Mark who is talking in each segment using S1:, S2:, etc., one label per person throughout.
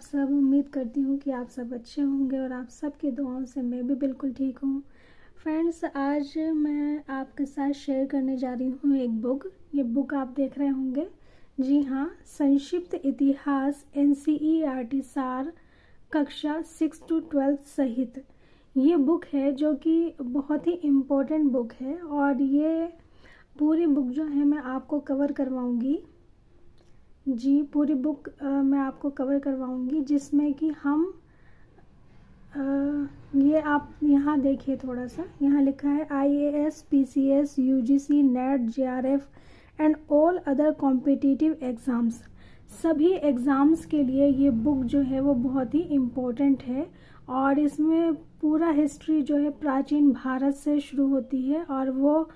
S1: आप सब। उम्मीद करती हूँ कि आप सब अच्छे होंगे और आप सबकी दुआओं से मैं भी बिल्कुल ठीक हूँ। फ्रेंड्स, आज मैं आपके साथ शेयर करने जा रही हूँ एक बुक। ये बुक आप देख रहे होंगे, जी हाँ, संक्षिप्त इतिहास NCERT सार कक्षा 6 to 12 सहित। ये बुक है जो कि बहुत ही इम्पोर्टेंट बुक है और ये पूरी बुक जो है मैं आपको कवर करवाऊँगी। जी, पूरी बुक मैं आपको कवर करवाऊँगी, जिसमें कि हम ये आप यहाँ देखिए, थोड़ा सा यहाँ लिखा है IAS PCS UGC NET JRF and all other competitive exams. सभी एग्ज़ाम्स के लिए ये बुक जो है वो बहुत ही इम्पोर्टेंट है और इसमें पूरा हिस्ट्री जो है प्राचीन भारत से शुरू होती है और वो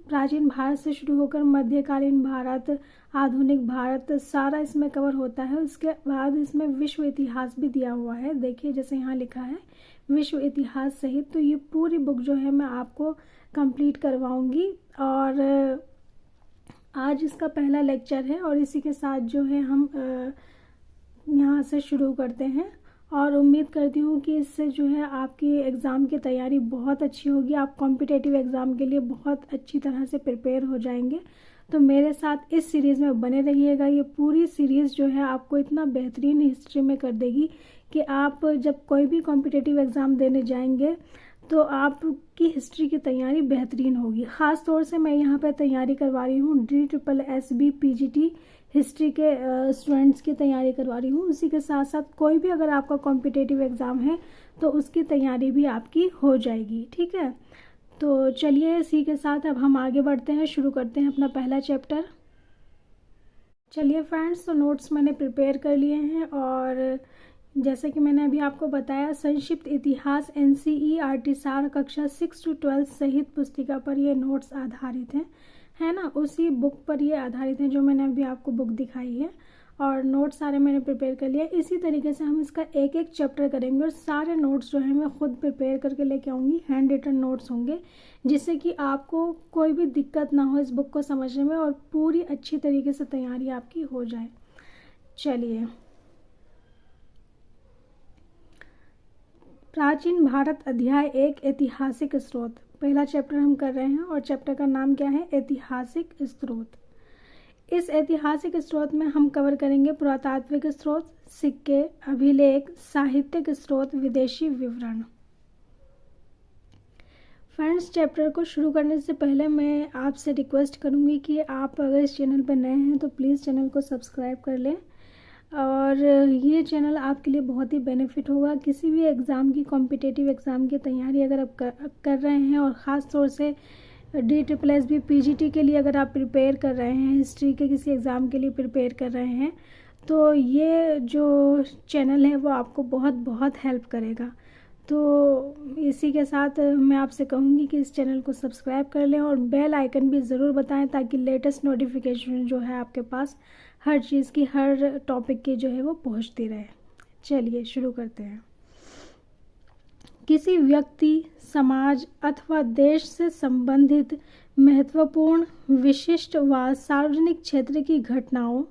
S1: प्राचीन भारत से शुरू होकर मध्यकालीन भारत, आधुनिक भारत, सारा इसमें कवर होता है। उसके बाद इसमें विश्व इतिहास भी दिया हुआ है। देखिए, जैसे यहाँ लिखा है विश्व इतिहास सहित। तो ये पूरी बुक जो है मैं आपको कंप्लीट करवाऊँगी और आज इसका पहला लेक्चर है और इसी के साथ जो है हम यहाँ से शुरू करते हैं और उम्मीद करती हूँ कि इससे जो है आपकी एग्ज़ाम की तैयारी बहुत अच्छी होगी। आप कॉम्पिटिटिव एग्ज़ाम के लिए बहुत अच्छी तरह से प्रिपेयर हो जाएंगे। तो मेरे साथ इस सीरीज़ में बने रहिएगा। ये पूरी सीरीज़ जो है आपको इतना बेहतरीन हिस्ट्री में कर देगी कि आप जब कोई भी कॉम्पिटिटिव एग्ज़ाम देने जाएंगे तो आपकी हिस्ट्री की तैयारी बेहतरीन होगी। ख़ास तौर से मैं यहाँ पर तैयारी करवा रही हूँ DSSB PGT हिस्ट्री के स्टूडेंट्स की तैयारी करवा रही हूँ। उसी के साथ साथ कोई भी अगर आपका कॉम्पिटिटिव एग्ज़ाम है तो उसकी तैयारी भी आपकी हो जाएगी, ठीक है। तो चलिए, इसी के साथ अब हम आगे बढ़ते हैं, शुरू करते हैं अपना पहला चैप्टर। चलिए फ्रेंड्स, तो नोट्स मैंने प्रिपेयर कर लिए हैं और जैसे कि मैंने अभी आपको बताया, संक्षिप्त इतिहास NCERT सार कक्षा 6 to 12 सहित पुस्तिका पर ये नोट्स आधारित हैं, है ना। उसी बुक पर ये आधारित हैं जो मैंने अभी आपको बुक दिखाई है और नोट्स सारे मैंने प्रिपेयर कर लिया। इसी तरीके से हम इसका एक एक चैप्टर करेंगे और सारे नोट्स जो है मैं खुद प्रिपेयर करके लेके आऊँगी। हैंड रिटन नोट्स होंगे जिससे कि आपको कोई भी दिक्कत ना हो इस बुक को समझने में और पूरी अच्छी तरीके से तैयारी आपकी हो जाए। चलिए, प्राचीन भारत अध्याय 1 ऐतिहासिक स्रोत, पहला चैप्टर हम कर रहे हैं और चैप्टर का नाम क्या है? ऐतिहासिक स्रोत। इस ऐतिहासिक स्रोत में हम कवर करेंगे पुरातात्विक स्रोत, सिक्के, अभिलेख, साहित्यिक स्रोत, विदेशी विवरण। फ्रेंड्स, चैप्टर को शुरू करने से पहले मैं आपसे रिक्वेस्ट करूंगी कि आप अगर इस चैनल पर नए हैं तो प्लीज़ चैनल को सब्सक्राइब कर लें और ये चैनल आपके लिए बहुत ही बेनिफिट होगा। किसी भी एग्ज़ाम की, कॉम्पिटिटिव एग्ज़ाम की तैयारी अगर आप कर रहे हैं और ख़ास तौर से DSSB PGT के लिए अगर आप प्रिपेयर कर रहे हैं, हिस्ट्री के किसी एग्ज़ाम के लिए प्रिपेयर कर रहे हैं, तो ये जो चैनल है वो आपको बहुत बहुत हेल्प करेगा। तो इसी के साथ मैं आपसे कहूँगी कि इस चैनल को सब्सक्राइब कर लें और बेल आइकन भी ज़रूर बताएं ताकि लेटेस्ट नोटिफिकेशन जो है आपके पास हर चीज़ की, हर टॉपिक की जो है वो पहुँचती रहे। चलिए शुरू करते हैं। किसी व्यक्ति, समाज अथवा देश से संबंधित महत्वपूर्ण, विशिष्ट व सार्वजनिक क्षेत्र की घटनाओं,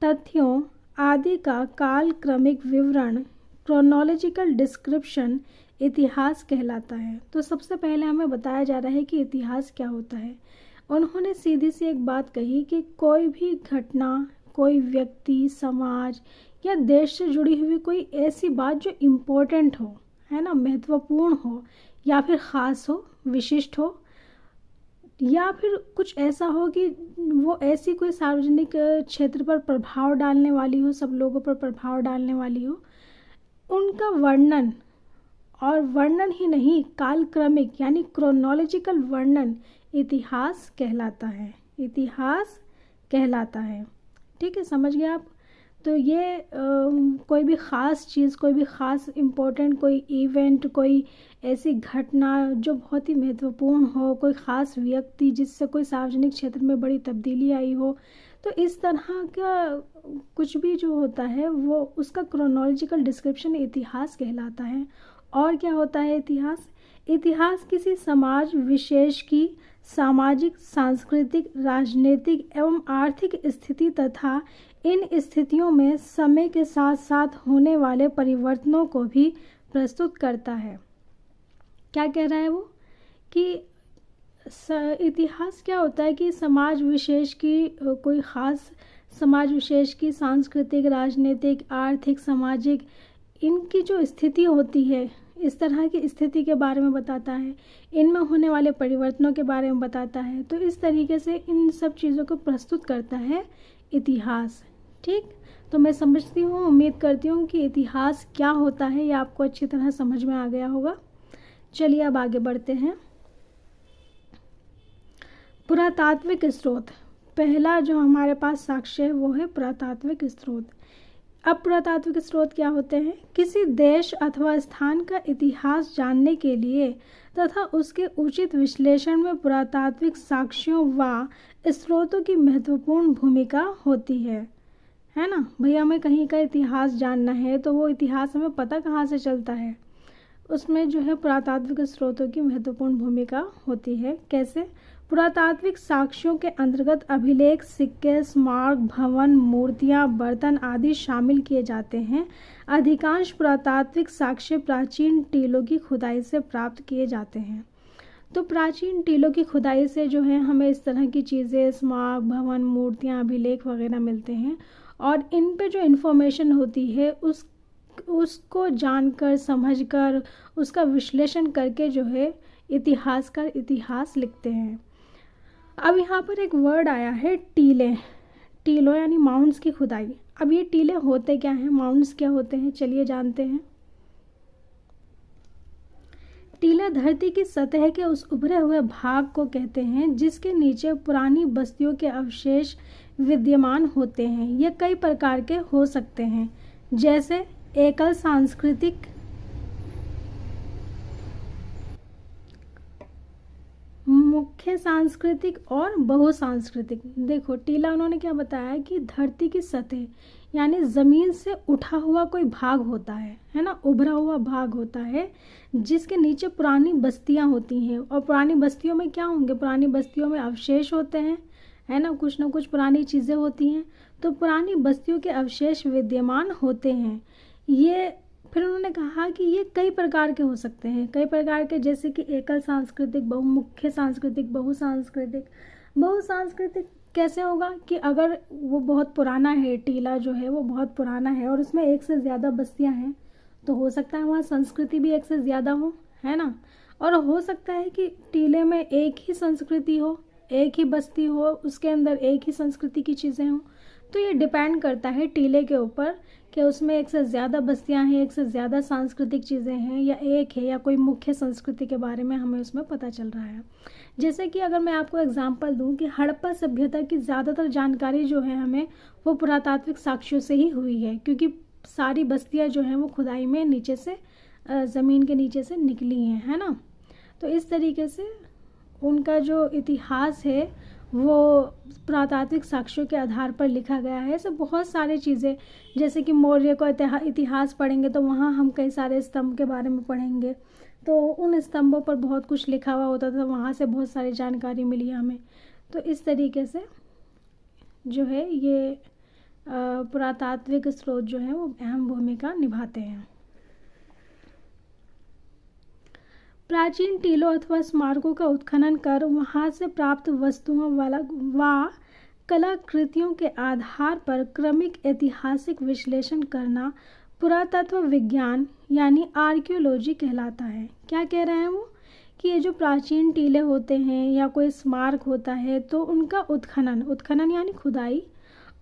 S1: तथ्यों आदि का कालक्रमिक विवरण, क्रोनोलॉजिकल डिस्क्रिप्शन इतिहास कहलाता है। तो सबसे पहले हमें बताया जा रहा है कि इतिहास क्या होता है। उन्होंने सीधी सी एक बात कही कि कोई भी घटना, कोई व्यक्ति, समाज या देश से जुड़ी हुई कोई ऐसी बात जो इम्पोर्टेंट हो, है ना, महत्वपूर्ण हो या फिर ख़ास हो, विशिष्ट हो, या फिर कुछ ऐसा हो कि वो ऐसी कोई सार्वजनिक क्षेत्र पर प्रभाव डालने वाली हो, सब लोगों पर प्रभाव डालने वाली हो, उनका वर्णन, और वर्णन ही नहीं, कालक्रमिक यानी क्रोनोलॉजिकल वर्णन इतिहास कहलाता है। इतिहास कहलाता है, ठीक है, समझ गए आप। तो ये कोई भी ख़ास चीज़, कोई भी ख़ास इम्पोर्टेंट कोई इवेंट, कोई ऐसी घटना जो बहुत ही महत्वपूर्ण हो, कोई ख़ास व्यक्ति जिससे कोई सार्वजनिक क्षेत्र में बड़ी तब्दीली आई हो, तो इस तरह का कुछ भी जो होता है वो उसका क्रोनोलॉजिकल डिस्क्रिप्शन इतिहास कहलाता है। और क्या होता है इतिहास? इतिहास किसी समाज विशेष की सामाजिक, सांस्कृतिक, राजनीतिक एवं आर्थिक स्थिति तथा इन स्थितियों में समय के साथ साथ होने वाले परिवर्तनों को भी प्रस्तुत करता है। क्या कह रहा है वो कि इतिहास क्या होता है कि समाज विशेष की कोई ख़ास समाज विशेष की सांस्कृतिक, राजनीतिक, आर्थिक, सामाजिक इनकी जो स्थिति होती है, इस तरह की स्थिति के बारे में बताता है, इनमें होने वाले परिवर्तनों के बारे में बताता है। तो इस तरीके से इन सब चीज़ों को प्रस्तुत करता है इतिहास। ठीक, तो मैं समझती हूँ, उम्मीद करती हूँ कि इतिहास क्या होता है ये आपको अच्छी तरह समझ में आ गया होगा। चलिए अब आगे बढ़ते हैं। पुरातात्विक स्रोत, पहला जो हमारे पास साक्ष्य है वो है पुरातात्विक स्रोत। अब पुरातात्विक स्रोत क्या होते हैं? किसी देश अथवा स्थान का इतिहास जानने के लिए तथा उसके उचित विश्लेषण में पुरातात्विक साक्ष्यों व स्रोतों की महत्वपूर्ण भूमिका होती है ना भैया। हमें कहीं का इतिहास जानना है तो वो इतिहास हमें पता कहाँ से चलता है? उसमें जो है पुरातात्विक स्रोतों की महत्वपूर्ण भूमिका होती है। कैसे? पुरातात्विक साक्ष्यों के अंतर्गत अभिलेख, सिक्के, स्मारक, भवन, मूर्तियां, बर्तन आदि शामिल किए जाते हैं। अधिकांश पुरातात्विक साक्ष्य प्राचीन टीलों की खुदाई से प्राप्त किए जाते हैं। तो प्राचीन टीलों की खुदाई से जो है हमें इस तरह की चीज़ें, स्मारक, भवन, मूर्तियां, अभिलेख वगैरह मिलते हैं और इन पे जो इन्फॉर्मेशन होती है उसको जानकर, समझकर, उसका विश्लेषण करके जो है इतिहासकार इतिहास लिखते हैं। अब यहाँ पर एक वर्ड आया है टीले, टीलों यानी माउंट्स की खुदाई। अब ये टीले होते क्या हैं, माउंट्स क्या होते हैं, चलिए जानते हैं। टीला धरती की सतह के उस उभरे हुए भाग को कहते हैं जिसके नीचे पुरानी बस्तियों के अवशेष विद्यमान होते हैं। ये कई प्रकार के हो सकते हैं, जैसे एकल सांस्कृतिक, मुख्य सांस्कृतिक और बहुसांस्कृतिक। देखो टीला उन्होंने क्या बताया कि धरती की सतह यानी ज़मीन से उठा हुआ कोई भाग होता है ना, उभरा हुआ भाग होता है जिसके नीचे पुरानी बस्तियां होती हैं। और पुरानी बस्तियों में क्या होंगे? पुरानी बस्तियों में अवशेष होते हैं, है ना कुछ पुरानी चीज़ें होती हैं। तो पुरानी बस्तियों के अवशेष विद्यमान होते हैं। ये फिर उन्होंने कहा कि ये कई प्रकार के हो सकते हैं, कई प्रकार के, जैसे कि एकल सांस्कृतिक, बहुमुख्य सांस्कृतिक, बहुसांस्कृतिक। बहुसांस्कृतिक कैसे होगा कि अगर वो बहुत पुराना है, टीला जो है वो बहुत पुराना है और उसमें एक से ज़्यादा बस्तियां हैं, तो हो सकता है वहाँ संस्कृति भी एक से ज़्यादा हो, है ना। और हो सकता है कि टीले में एक ही संस्कृति हो, एक ही बस्ती हो, उसके अंदर एक ही संस्कृति की चीज़ें हों। तो ये डिपेंड करता है टीले के ऊपर कि उसमें एक से ज़्यादा बस्तियां हैं, एक से ज़्यादा सांस्कृतिक चीज़ें हैं, या एक है, या कोई मुख्य संस्कृति के बारे में हमें उसमें पता चल रहा है। जैसे कि अगर मैं आपको एग्जांपल दूं कि हड़प्पा सभ्यता की ज़्यादातर जानकारी जो है हमें वो पुरातात्विक साक्ष्यों से ही हुई है, क्योंकि सारी बस्तियां जो हैं वो खुदाई में नीचे से, ज़मीन के नीचे से निकली हैं, है ना। तो इस तरीके से उनका जो इतिहास है वो पुरातात्विक साक्ष्यों के आधार पर लिखा गया है। ऐसे बहुत सारी चीज़ें, जैसे कि मौर्य का इतिहास पढ़ेंगे तो वहाँ हम कई सारे स्तंभ के बारे में पढ़ेंगे, तो उन स्तंभों पर बहुत कुछ लिखा हुआ होता था, वहाँ से बहुत सारी जानकारी मिली हमें। तो इस तरीके से जो है ये पुरातात्विक स्रोत जो है वो अहम भूमिका निभाते हैं। प्राचीन टीलों अथवा स्मारकों का उत्खनन कर वहां से प्राप्त वस्तुओं व कलाकृतियों के आधार पर क्रमिक ऐतिहासिक विश्लेषण करना पुरातत्व विज्ञान यानी आर्कियोलॉजी कहलाता है। क्या कह रहे हैं वो कि ये जो प्राचीन टीले होते हैं या कोई स्मारक होता है तो उनका उत्खनन यानी खुदाई,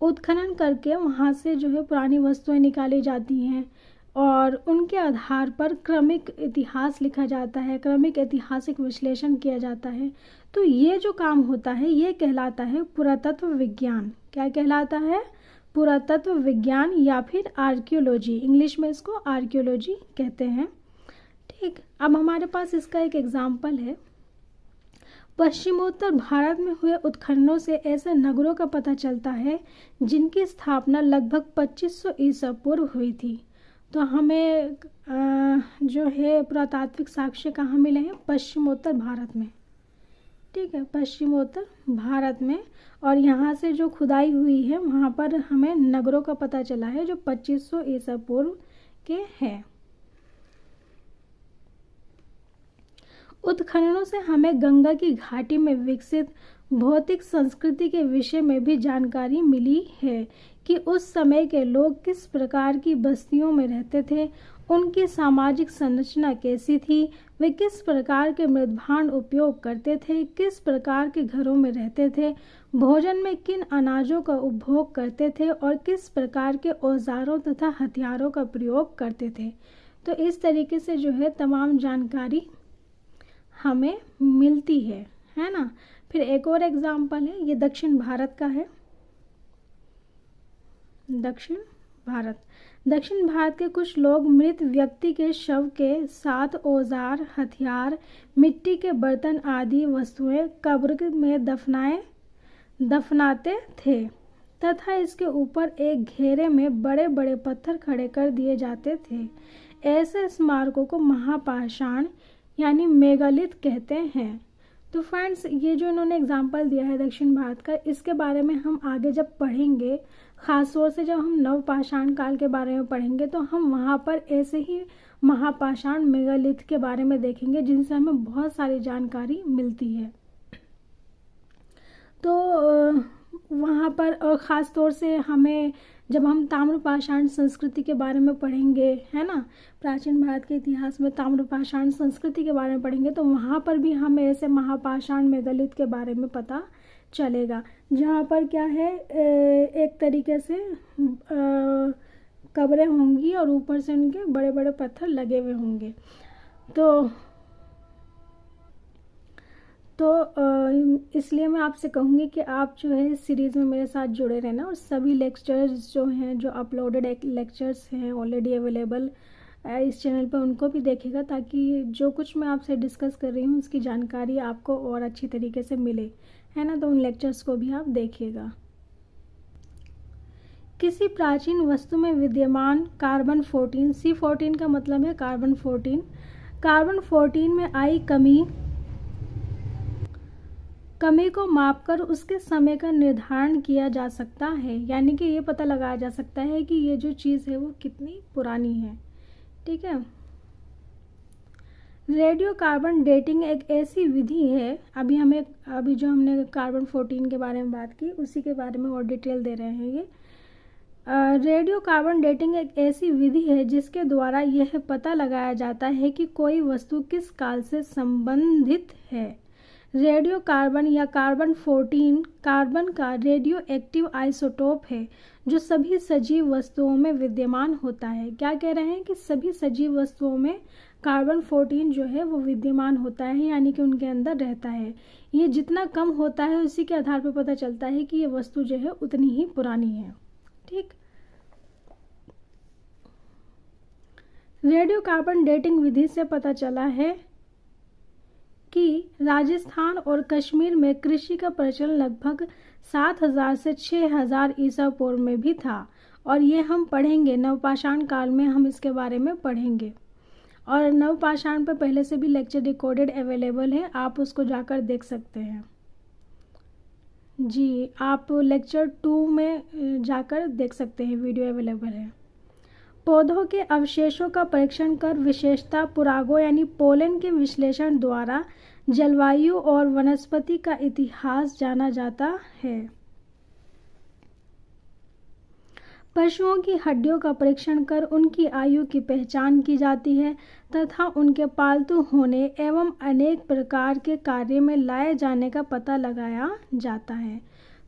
S1: उत्खनन करके वहाँ से जो है पुरानी वस्तुएं निकाली जाती हैं और उनके आधार पर क्रमिक इतिहास लिखा जाता है, क्रमिक ऐतिहासिक विश्लेषण किया जाता है। तो ये जो काम होता है ये कहलाता है पुरातत्व विज्ञान। क्या कहलाता है? पुरातत्व विज्ञान या फिर आर्कियोलॉजी, इंग्लिश में इसको आर्कियोलॉजी कहते हैं। ठीक, अब हमारे पास इसका एक एग्जाम्पल है। पश्चिमोत्तर भारत में हुए उत्खननों से ऐसे नगरों का पता चलता है जिनकी स्थापना लगभग 2500 ईसा पूर्व हुई थी। तो हमें जो है पुरातात्विक साक्ष्य कहाँ मिले हैं? पश्चिमोत्तर भारत में। ठीक है, पश्चिमोत्तर भारत में। और यहाँ से जो खुदाई हुई है वहाँ पर हमें नगरों का पता चला है जो 2500 ईसा पूर्व के हैं। उत्खननों से हमें गंगा की घाटी में विकसित भौतिक संस्कृति के विषय में भी जानकारी मिली है कि उस समय के लोग किस प्रकार की बस्तियों में रहते थे, उनकी सामाजिक संरचना कैसी थी, वे किस प्रकार के मृदभांड उपयोग करते थे, किस प्रकार के घरों में रहते थे, भोजन में किन अनाजों का उपभोग करते थे और किस प्रकार के औजारों तथा हथियारों का प्रयोग करते थे। तो इस तरीके से जो है तमाम जानकारी हमें मिलती है ना। फिर एक और एग्जाम्पल है, ये दक्षिण भारत का है। दक्षिण भारत के कुछ लोग मृत व्यक्ति के शव के साथ औजार, हथियार, मिट्टी के बर्तन आदि वस्तुएं कब्र में दफनाते थे तथा इसके ऊपर एक घेरे में बड़े बड़े पत्थर खड़े कर दिए जाते थे। ऐसे स्मारकों को महापाषाण यानी मेगालिथ कहते हैं। तो फ्रेंड्स, ये जो इन्होंने एग्जाम्पल दिया है दक्षिण भारत का, इसके बारे में हम आगे जब पढ़ेंगे, ख़ास तौर से जब हम नवपाषाण काल के बारे में पढ़ेंगे, तो हम वहाँ पर ऐसे ही महापाषाण मेगालिथ के बारे में देखेंगे जिनसे हमें बहुत सारी जानकारी मिलती है। तो वहाँ पर ख़ास तौर से हमें जब हम ताम्रपाषाण संस्कृति के बारे में पढ़ेंगे, है ना, प्राचीन भारत के इतिहास में ताम्रपाषाण संस्कृति के बारे में पढ़ेंगे, तो वहाँ पर भी हमें ऐसे महापाषाण मेगालिथ के बारे में पता चलेगा, जहाँ पर क्या है, एक तरीके से कब्रें होंगी और ऊपर से उनके बड़े बड़े पत्थर लगे हुए होंगे। तो इसलिए मैं आपसे कहूँगी कि आप जो है इस सीरीज़ में मेरे साथ जुड़े रहना, और सभी लेक्चर्स जो हैं, जो अपलोडेड लेक्चर्स हैं ऑलरेडी अवेलेबल इस चैनल पर, उनको भी देखिएगा, ताकि जो कुछ मैं आपसे डिस्कस कर रही हूँ उसकी जानकारी आपको और अच्छी तरीके से मिले, है ना। तो उन लेक्चर्स को भी आप देखिएगा। किसी प्राचीन वस्तु में विद्यमान कार्बन 14, C14 का मतलब है कार्बन 14, कार्बन 14 में आई कमी को मापकर उसके समय का निर्धारण किया जा सकता है, यानी कि ये पता लगाया जा सकता है कि ये जो चीज़ है वो कितनी पुरानी है। ठीक है। रेडियो कार्बन डेटिंग एक ऐसी विधि है, अभी जो हमने कार्बन 14 के बारे में बात की उसी के बारे में और डिटेल दे रहे हैं ये। रेडियो कार्बन डेटिंग एक ऐसी विधि है जिसके द्वारा यह पता लगाया जाता है कि कोई वस्तु किस काल से संबंधित है। रेडियो कार्बन या कार्बन 14 कार्बन का रेडियो एक्टिव आइसोटोप है जो सभी सजीव वस्तुओं में विद्यमान होता है। क्या कह रहे हैं कि सभी सजीव वस्तुओं में कार्बन 14 जो है वो विद्यमान होता है, यानी कि उनके अंदर रहता है। ये जितना कम होता है उसी के आधार पर पता चलता है कि ये वस्तु जो है उतनी ही पुरानी है। ठीक। रेडियो कार्बन डेटिंग विधि से पता चला है कि राजस्थान और कश्मीर में कृषि का प्रचलन लगभग 7000 से 6000 ईसा पूर्व में भी था, और ये हम पढ़ेंगे नवपाषाण काल में, हम इसके बारे में पढ़ेंगे। और नवपाषाण पे पहले से भी लेक्चर रिकॉर्डेड अवेलेबल है, आप उसको जाकर देख सकते हैं जी। आप लेक्चर 2 में जाकर देख सकते हैं, वीडियो अवेलेबल है। पौधों के अवशेषों का परीक्षण कर विशेषता पुरागो यानी पोलन के विश्लेषण द्वारा जलवायु और वनस्पति का इतिहास जाना जाता है। पशुओं की हड्डियों का परीक्षण कर उनकी आयु की पहचान की जाती है तथा उनके पालतू होने एवं अनेक प्रकार के कार्य में लाए जाने का पता लगाया जाता है।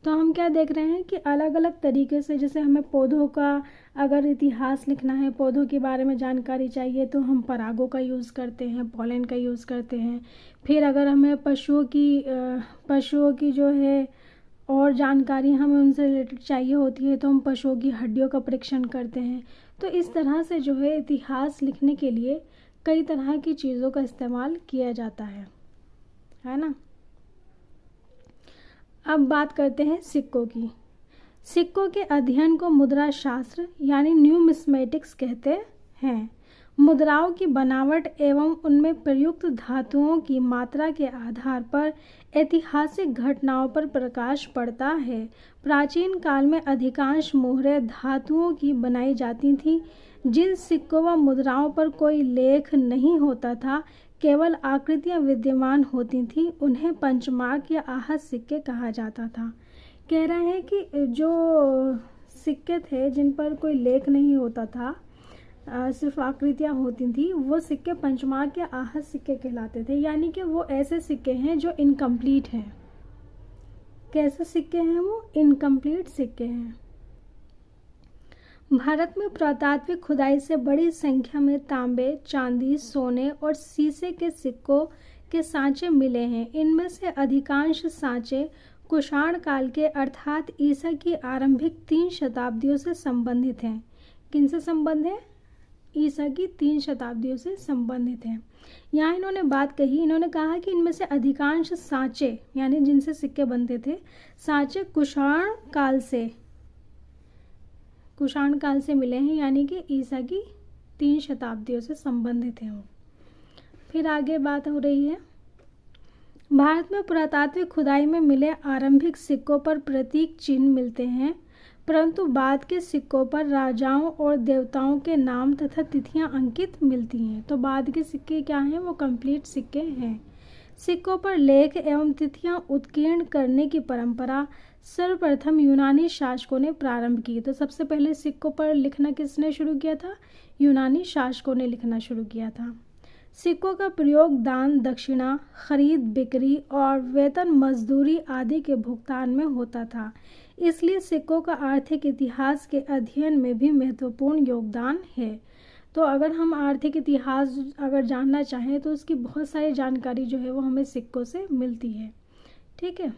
S1: तो हम क्या देख रहे हैं कि अलग अलग तरीके से, जैसे हमें पौधों का अगर इतिहास लिखना है, पौधों के बारे में जानकारी चाहिए, तो हम परागों का यूज़ करते हैं, पॉलन का यूज़ करते हैं। फिर अगर हमें पशुओं की जो है और जानकारी हमें उनसे रिलेटेड चाहिए होती है, तो हम पशुओं की हड्डियों का परीक्षण करते हैं। तो इस तरह से जो है इतिहास लिखने के लिए कई तरह की चीज़ों का इस्तेमाल किया जाता है ना। अब बात करते हैं सिक्कों की। सिक्कों के अध्ययन को मुद्रा शास्त्र यानी न्यूमिस्मेटिक्स कहते हैं। मुद्राओं की बनावट एवं उनमें प्रयुक्त धातुओं की मात्रा के आधार पर ऐतिहासिक घटनाओं पर प्रकाश पड़ता है। प्राचीन काल में अधिकांश मोहरें धातुओं की बनाई जाती थीं। जिन सिक्कों व मुद्राओं पर कोई लेख नहीं होता था, केवल आकृतियां विद्यमान होती थीं, उन्हें पंचमार्क या आहत सिक्के कहा जाता था। कह रहे हैं कि जो सिक्के थे जिन पर कोई लेख नहीं होता था, सिर्फ आकृतियां होती थी, वो सिक्के पंचमार्क या आहत सिक्के कहलाते थे। यानी कि वो ऐसे सिक्के हैं जो इनकम्प्लीट हैं। कैसे सिक्के हैं वो? इनकम्प्लीट सिक्के हैं। भारत में पुरातात्विक खुदाई से बड़ी संख्या में तांबे, चांदी, सोने और शीशे के सिक्कों के सांचे मिले हैं। इनमें से अधिकांश सांचे कुषाण काल के अर्थात ईसा की आरंभिक 3 शताब्दियों से संबंधित हैं। किनसे संबंध है? ईसा की 3 शताब्दियों से संबंधित हैं। यहाँ इन्होंने बात कही, इन्होंने कहा कि इनमें से अधिकांश सांचे यानी जिनसे सिक्के बनते थे, सांचे कुषाण काल से मिले हैं, यानी कि ईसा की 3 शताब्दियों से संबंधित हैं वो। फिर आगे बात हो रही है, भारत में पुरातात्विक खुदाई में मिले आरंभिक सिक्कों पर प्रतीक चिन्ह मिलते हैं, परंतु बाद के सिक्कों पर राजाओं और देवताओं के नाम तथा तिथियां अंकित मिलती हैं। तो बाद के सिक्के क्या हैं? वो कंप्लीट सिक्के हैं। सिक्कों पर लेख एवं तिथियां उत्कीर्ण करने की परंपरा सर्वप्रथम यूनानी शासकों ने प्रारंभ की। तो सबसे पहले सिक्कों पर लिखना किसने शुरू किया था? यूनानी शासकों ने लिखना शुरू किया था। सिक्कों का प्रयोग दान, दक्षिणा, खरीद बिक्री और वेतन मजदूरी आदि के भुगतान में होता था। इसलिए सिक्कों का आर्थिक इतिहास के अध्ययन में भी महत्वपूर्ण योगदान है। तो अगर हम आर्थिक इतिहास अगर जानना चाहें तो उसकी बहुत सारी जानकारी जो है वो हमें सिक्कों से मिलती है। ठीक है।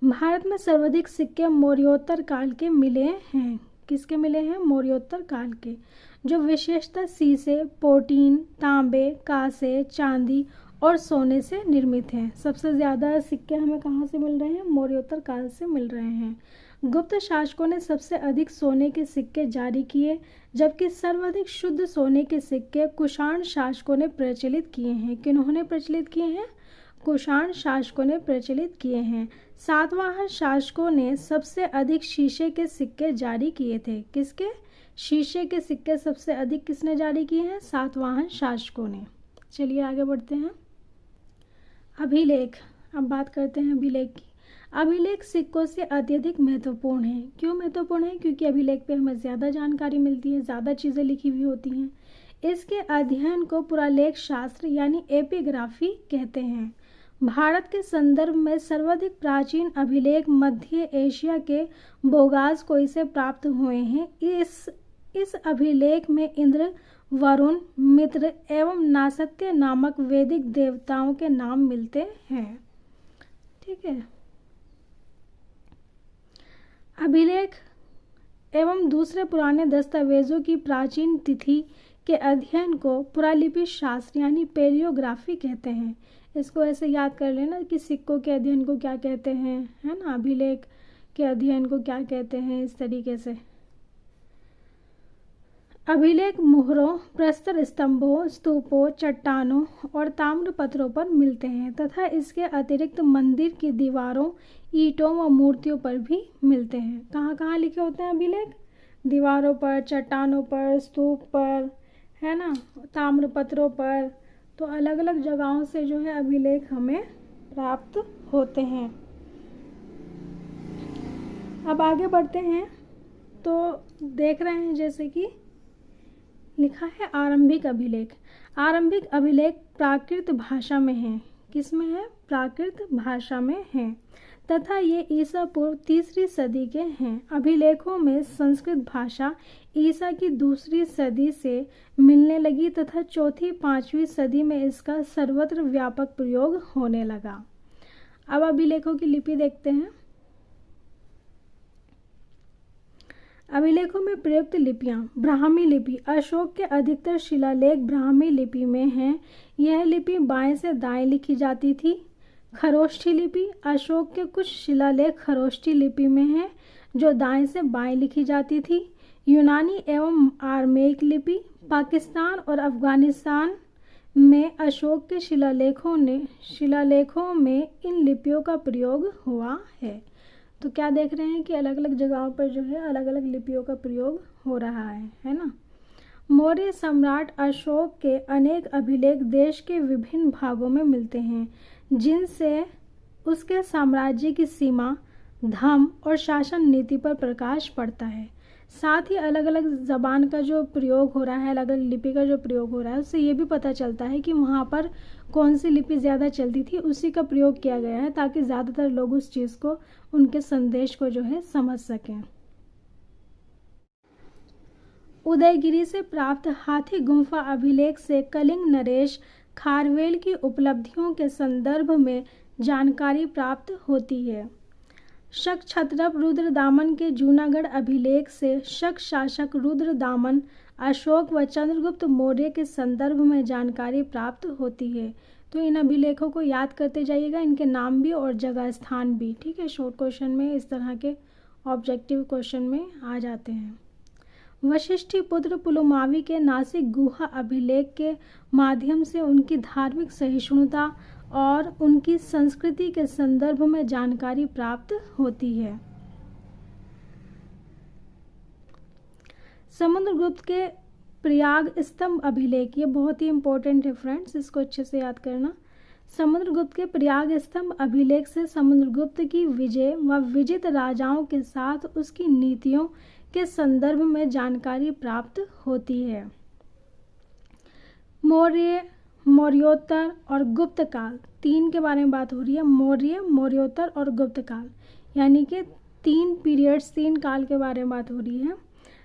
S1: भारत में सर्वाधिक सिक्के मौर्योत्तर काल के मिले हैं। किसके मिले हैं? मौर्योत्तर काल के, जो विशेषतः शीशे, पोटीन, तांबे, कांसे, चांदी और सोने से निर्मित हैं। सबसे ज़्यादा सिक्के हमें कहाँ से मिल रहे हैं? मौर्योत्तर काल से मिल रहे हैं। गुप्त शासकों ने सबसे अधिक सोने के सिक्के जारी किए, जबकि सर्वाधिक शुद्ध सोने के सिक्के कुषाण शासकों ने प्रचलित किए हैं। किन्होंने प्रचलित किए हैं? कुषाण शासकों ने प्रचलित किए हैं। सातवाहन शासकों ने सबसे अधिक शीशे के सिक्के जारी किए थे। किसके? शीशे के सिक्के सबसे अधिक किसने जारी किए हैं? सातवाहन शासकों ने। चलिए आगे बढ़ते हैं। अभिलेख। अब बात करते हैं अभिलेख की। अभिलेख सिक्कों से अत्यधिक महत्वपूर्ण है। क्यों महत्वपूर्ण है? क्योंकि अभिलेख पे हमें ज़्यादा जानकारी मिलती है, ज़्यादा चीज़ें लिखी हुई होती हैं। इसके अध्ययन को पुरालेख शास्त्र यानी एपिग्राफी कहते हैं। भारत के संदर्भ में सर्वाधिक प्राचीन अभिलेख मध्य एशिया के बोगासकोई से प्राप्त हुए हैं। इस अभिलेख में इंद्र, वरुण, मित्र एवं नासत्य नामक वैदिक देवताओं के नाम मिलते हैं। ठीक है। अभिलेख एवं दूसरे पुराने दस्तावेजों की प्राचीन तिथि के अध्ययन को पुरालिपि शास्त्र यानी पेलियोग्राफी कहते हैं। इसको ऐसे याद कर लेना कि सिक्कों के अध्ययन को क्या कहते हैं, है ना, अभिलेख के अध्ययन को क्या कहते हैं, इस तरीके से। अभिलेख मोहरों, प्रस्तर स्तंभों, स्तूपों, चट्टानों और ताम्र पत्रों पर मिलते हैं तथा इसके अतिरिक्त मंदिर की दीवारों, ईंटों व मूर्तियों पर भी मिलते हैं। कहाँ कहाँ लिखे होते हैं अभिलेख? दीवारों पर, चट्टानों पर, स्तूप पर, है ना, ताम्र पत्रों पर। तो अलग अलग जगहों से जो है अभिलेख हमें प्राप्त होते हैं। अब आगे बढ़ते हैं तो देख रहे हैं जैसे कि लिखा है आरंभिक अभिलेख। आरंभिक अभिलेख प्राकृत भाषा में है। किस में है? प्राकृत भाषा में है तथा ये ईसा पूर्व 3री सदी के हैं। अभिलेखों में संस्कृत भाषा ईसा की 2री सदी से मिलने लगी तथा 4ठी-5वीं सदी में इसका सर्वत्र व्यापक प्रयोग होने लगा। अब अभिलेखों की लिपि देखते हैं। अभिलेखों में प्रयुक्त लिपियां। ब्राह्मी लिपि। अशोक के अधिकतर शिलालेख ब्राह्मी लिपि में हैं। यह लिपि बाएं से दाएं लिखी जाती थी। खरोष्ठी लिपि। अशोक के कुछ शिलालेख खरोष्ठी लिपि में हैं जो दाएं से बाएं लिखी जाती थी। यूनानी एवं आर्मेयिक लिपि। पाकिस्तान और अफगानिस्तान में अशोक के शिलालेखों में इन लिपियों का प्रयोग हुआ है। तो क्या देख रहे हैं कि अलग अलग जगहों पर जो है अलग अलग लिपियों का प्रयोग हो रहा है ना। मौर्य सम्राट अशोक के अनेक अभिलेख देश के विभिन्न भागों में मिलते हैं, जिनसे उसके साम्राज्य की सीमा, धर्म और शासन नीति पर प्रकाश पड़ता है। साथ ही अलग अलग ज़बान का जो प्रयोग हो रहा है, अलग अलग लिपि का जो प्रयोग हो रहा है, उससे ये भी पता चलता है कि वहाँ पर कौन सी लिपि ज़्यादा चलती थी, उसी का प्रयोग किया गया है ताकि ज़्यादातर लोग उस चीज़ को, उनके संदेश को जो है समझ सकें। उदयगिरी से प्राप्त हाथी गुम्फा अभिलेख से कलिंग नरेश खारवेल की उपलब्धियों के संदर्भ में जानकारी प्राप्त होती है। शक क्षत्रप रुद्रदामन के जूनागढ़ अभिलेख से शक शासक रुद्रदामन, अशोक व चंद्रगुप्त मौर्य के संदर्भ में जानकारी प्राप्त होती है। तो इन अभिलेखों को याद करते जाइएगा, इनके नाम भी और जगह स्थान भी, ठीक है। शॉर्ट क्वेश्चन में इस तरह के ऑब्जेक्टिव क्वेश्चन में आ जाते हैं। वशिष्ठी पुत्र पुलुमावी के नासिक गुहा अभिलेख के माध्यम से उनकी धार्मिक सहिष्णुता और उनकी संस्कृति के संदर्भ में जानकारी प्राप्त होती है। समुद्रगुप्त के प्रयाग स्तंभ अभिलेख, ये बहुत ही इंपॉर्टेंट है फ्रेंड्स, इसको अच्छे से याद करना। समुद्रगुप्त के प्रयाग स्तंभ अभिलेख से समुद्रगुप्त की विजय व विजित राजाओं के साथ उसकी नीतियों के संदर्भ में जानकारी प्राप्त होती है। मौर्य, मौर्योत्तर और गुप्त काल, तीन के बारे में बात हो रही है। मौर्य, मौर्योत्तर और गुप्त काल, यानी कि तीन पीरियड्स, तीन काल के बारे में बात हो रही है।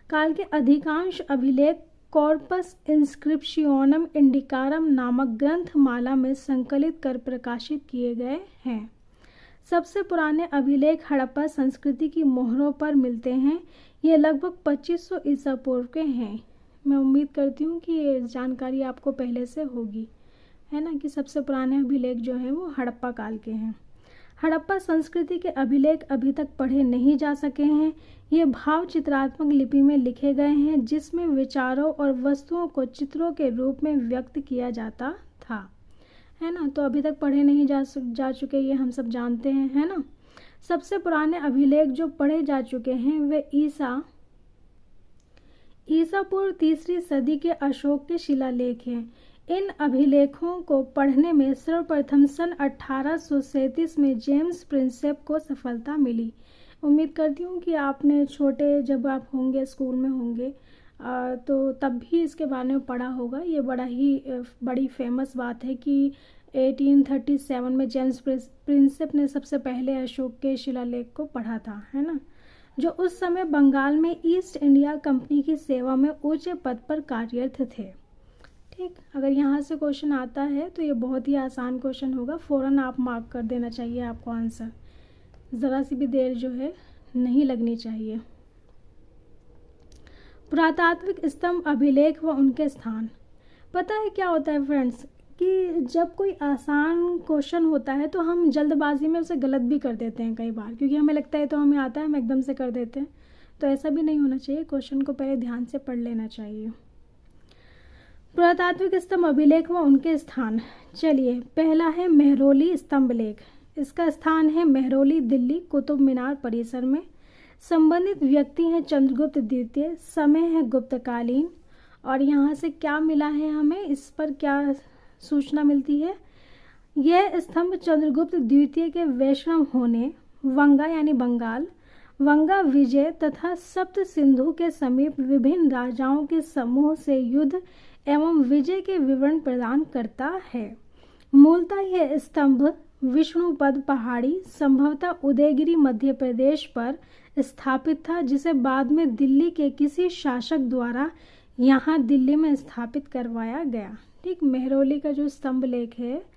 S1: काल के अधिकांश अभिलेख कॉर्पस इंस्क्रिप्शनम इंडिकारम नामक ग्रंथमाला में संकलित कर प्रकाशित किए गए हैं। सबसे पुराने अभिलेख हड़प्पा संस्कृति की मोहरों पर मिलते हैं। ये लगभग 2500 ईसा पूर्व के हैं। मैं उम्मीद करती हूँ कि ये जानकारी आपको पहले से होगी, है ना, कि सबसे पुराने अभिलेख जो हैं वो हड़प्पा काल के हैं। हड़प्पा संस्कृति के अभिलेख अभी तक पढ़े नहीं जा सके हैं। ये भाव चित्रात्मक लिपि में लिखे गए हैं, जिसमें विचारों और वस्तुओं को चित्रों के रूप में व्यक्त किया जाता था, है ना। तो अभी तक पढ़े नहीं जा चुके, ये हम सब जानते हैं, है ना। सबसे पुराने अभिलेख जो पढ़े जा चुके हैं वे ईसा पूर्व 3री सदी के अशोक के शिलालेख हैं। इन अभिलेखों को पढ़ने में सर्वप्रथम सन 1837 में जेम्स प्रिंसेप को सफलता मिली। उम्मीद करती हूँ कि आपने छोटे जब आप होंगे, स्कूल में होंगे, तो तब भी इसके बारे में पढ़ा होगा। ये बड़ी फेमस बात है कि 1837 में जेम्स प्रिंसेप ने सबसे पहले अशोक के शिलालेख को पढ़ा था, है ना, जो उस समय बंगाल में ईस्ट इंडिया कंपनी की सेवा में ऊंचे पद पर कार्यरत थे। ठीक, अगर यहाँ से क्वेश्चन आता है तो ये बहुत ही आसान क्वेश्चन होगा, फ़ौरन आप मार्क कर देना चाहिए आपको आंसर, ज़रा सी भी देर जो है नहीं लगनी चाहिए। पुरातात्विक स्तंभ अभिलेख व उनके स्थान। पता है क्या होता है फ्रेंड्स कि जब कोई आसान क्वेश्चन होता है तो हम जल्दबाजी में उसे गलत भी कर देते हैं कई बार, क्योंकि हमें लगता है तो हमें आता है, हम एकदम से कर देते हैं। तो ऐसा भी नहीं होना चाहिए, क्वेश्चन को पहले ध्यान से पढ़ लेना चाहिए। पुरातात्विक स्तंभ अभिलेख व उनके स्थान। चलिए, पहला है मेहरौली स्तंभ लेख। इसका स्थान है मेहरौली, दिल्ली, कुतुब मीनार परिसर में। संबंधित व्यक्ति हैं चंद्रगुप्त द्वितीय, समय है गुप्तकालीन। और यहाँ से क्या मिला है हमें, इस पर क्या सूचना मिलती है, यह स्तंभ चंद्रगुप्त द्वितीय के वैष्णव होने, वंगा यानी बंगाल, वंगा विजय तथा सप्त सिंधु के समीप विभिन्न राजाओं के समूह से युद्ध एवं विजय के विवरण प्रदान करता है। मूलतः यह स्तंभ विष्णुपद पहाड़ी, संभवतः उदयगिरी मध्य प्रदेश पर स्थापित था, जिसे बाद में दिल्ली के किसी शासक द्वारा यहाँ दिल्ली में स्थापित करवाया गया। ठीक, मेहरौली का जो स्तंभ लेख है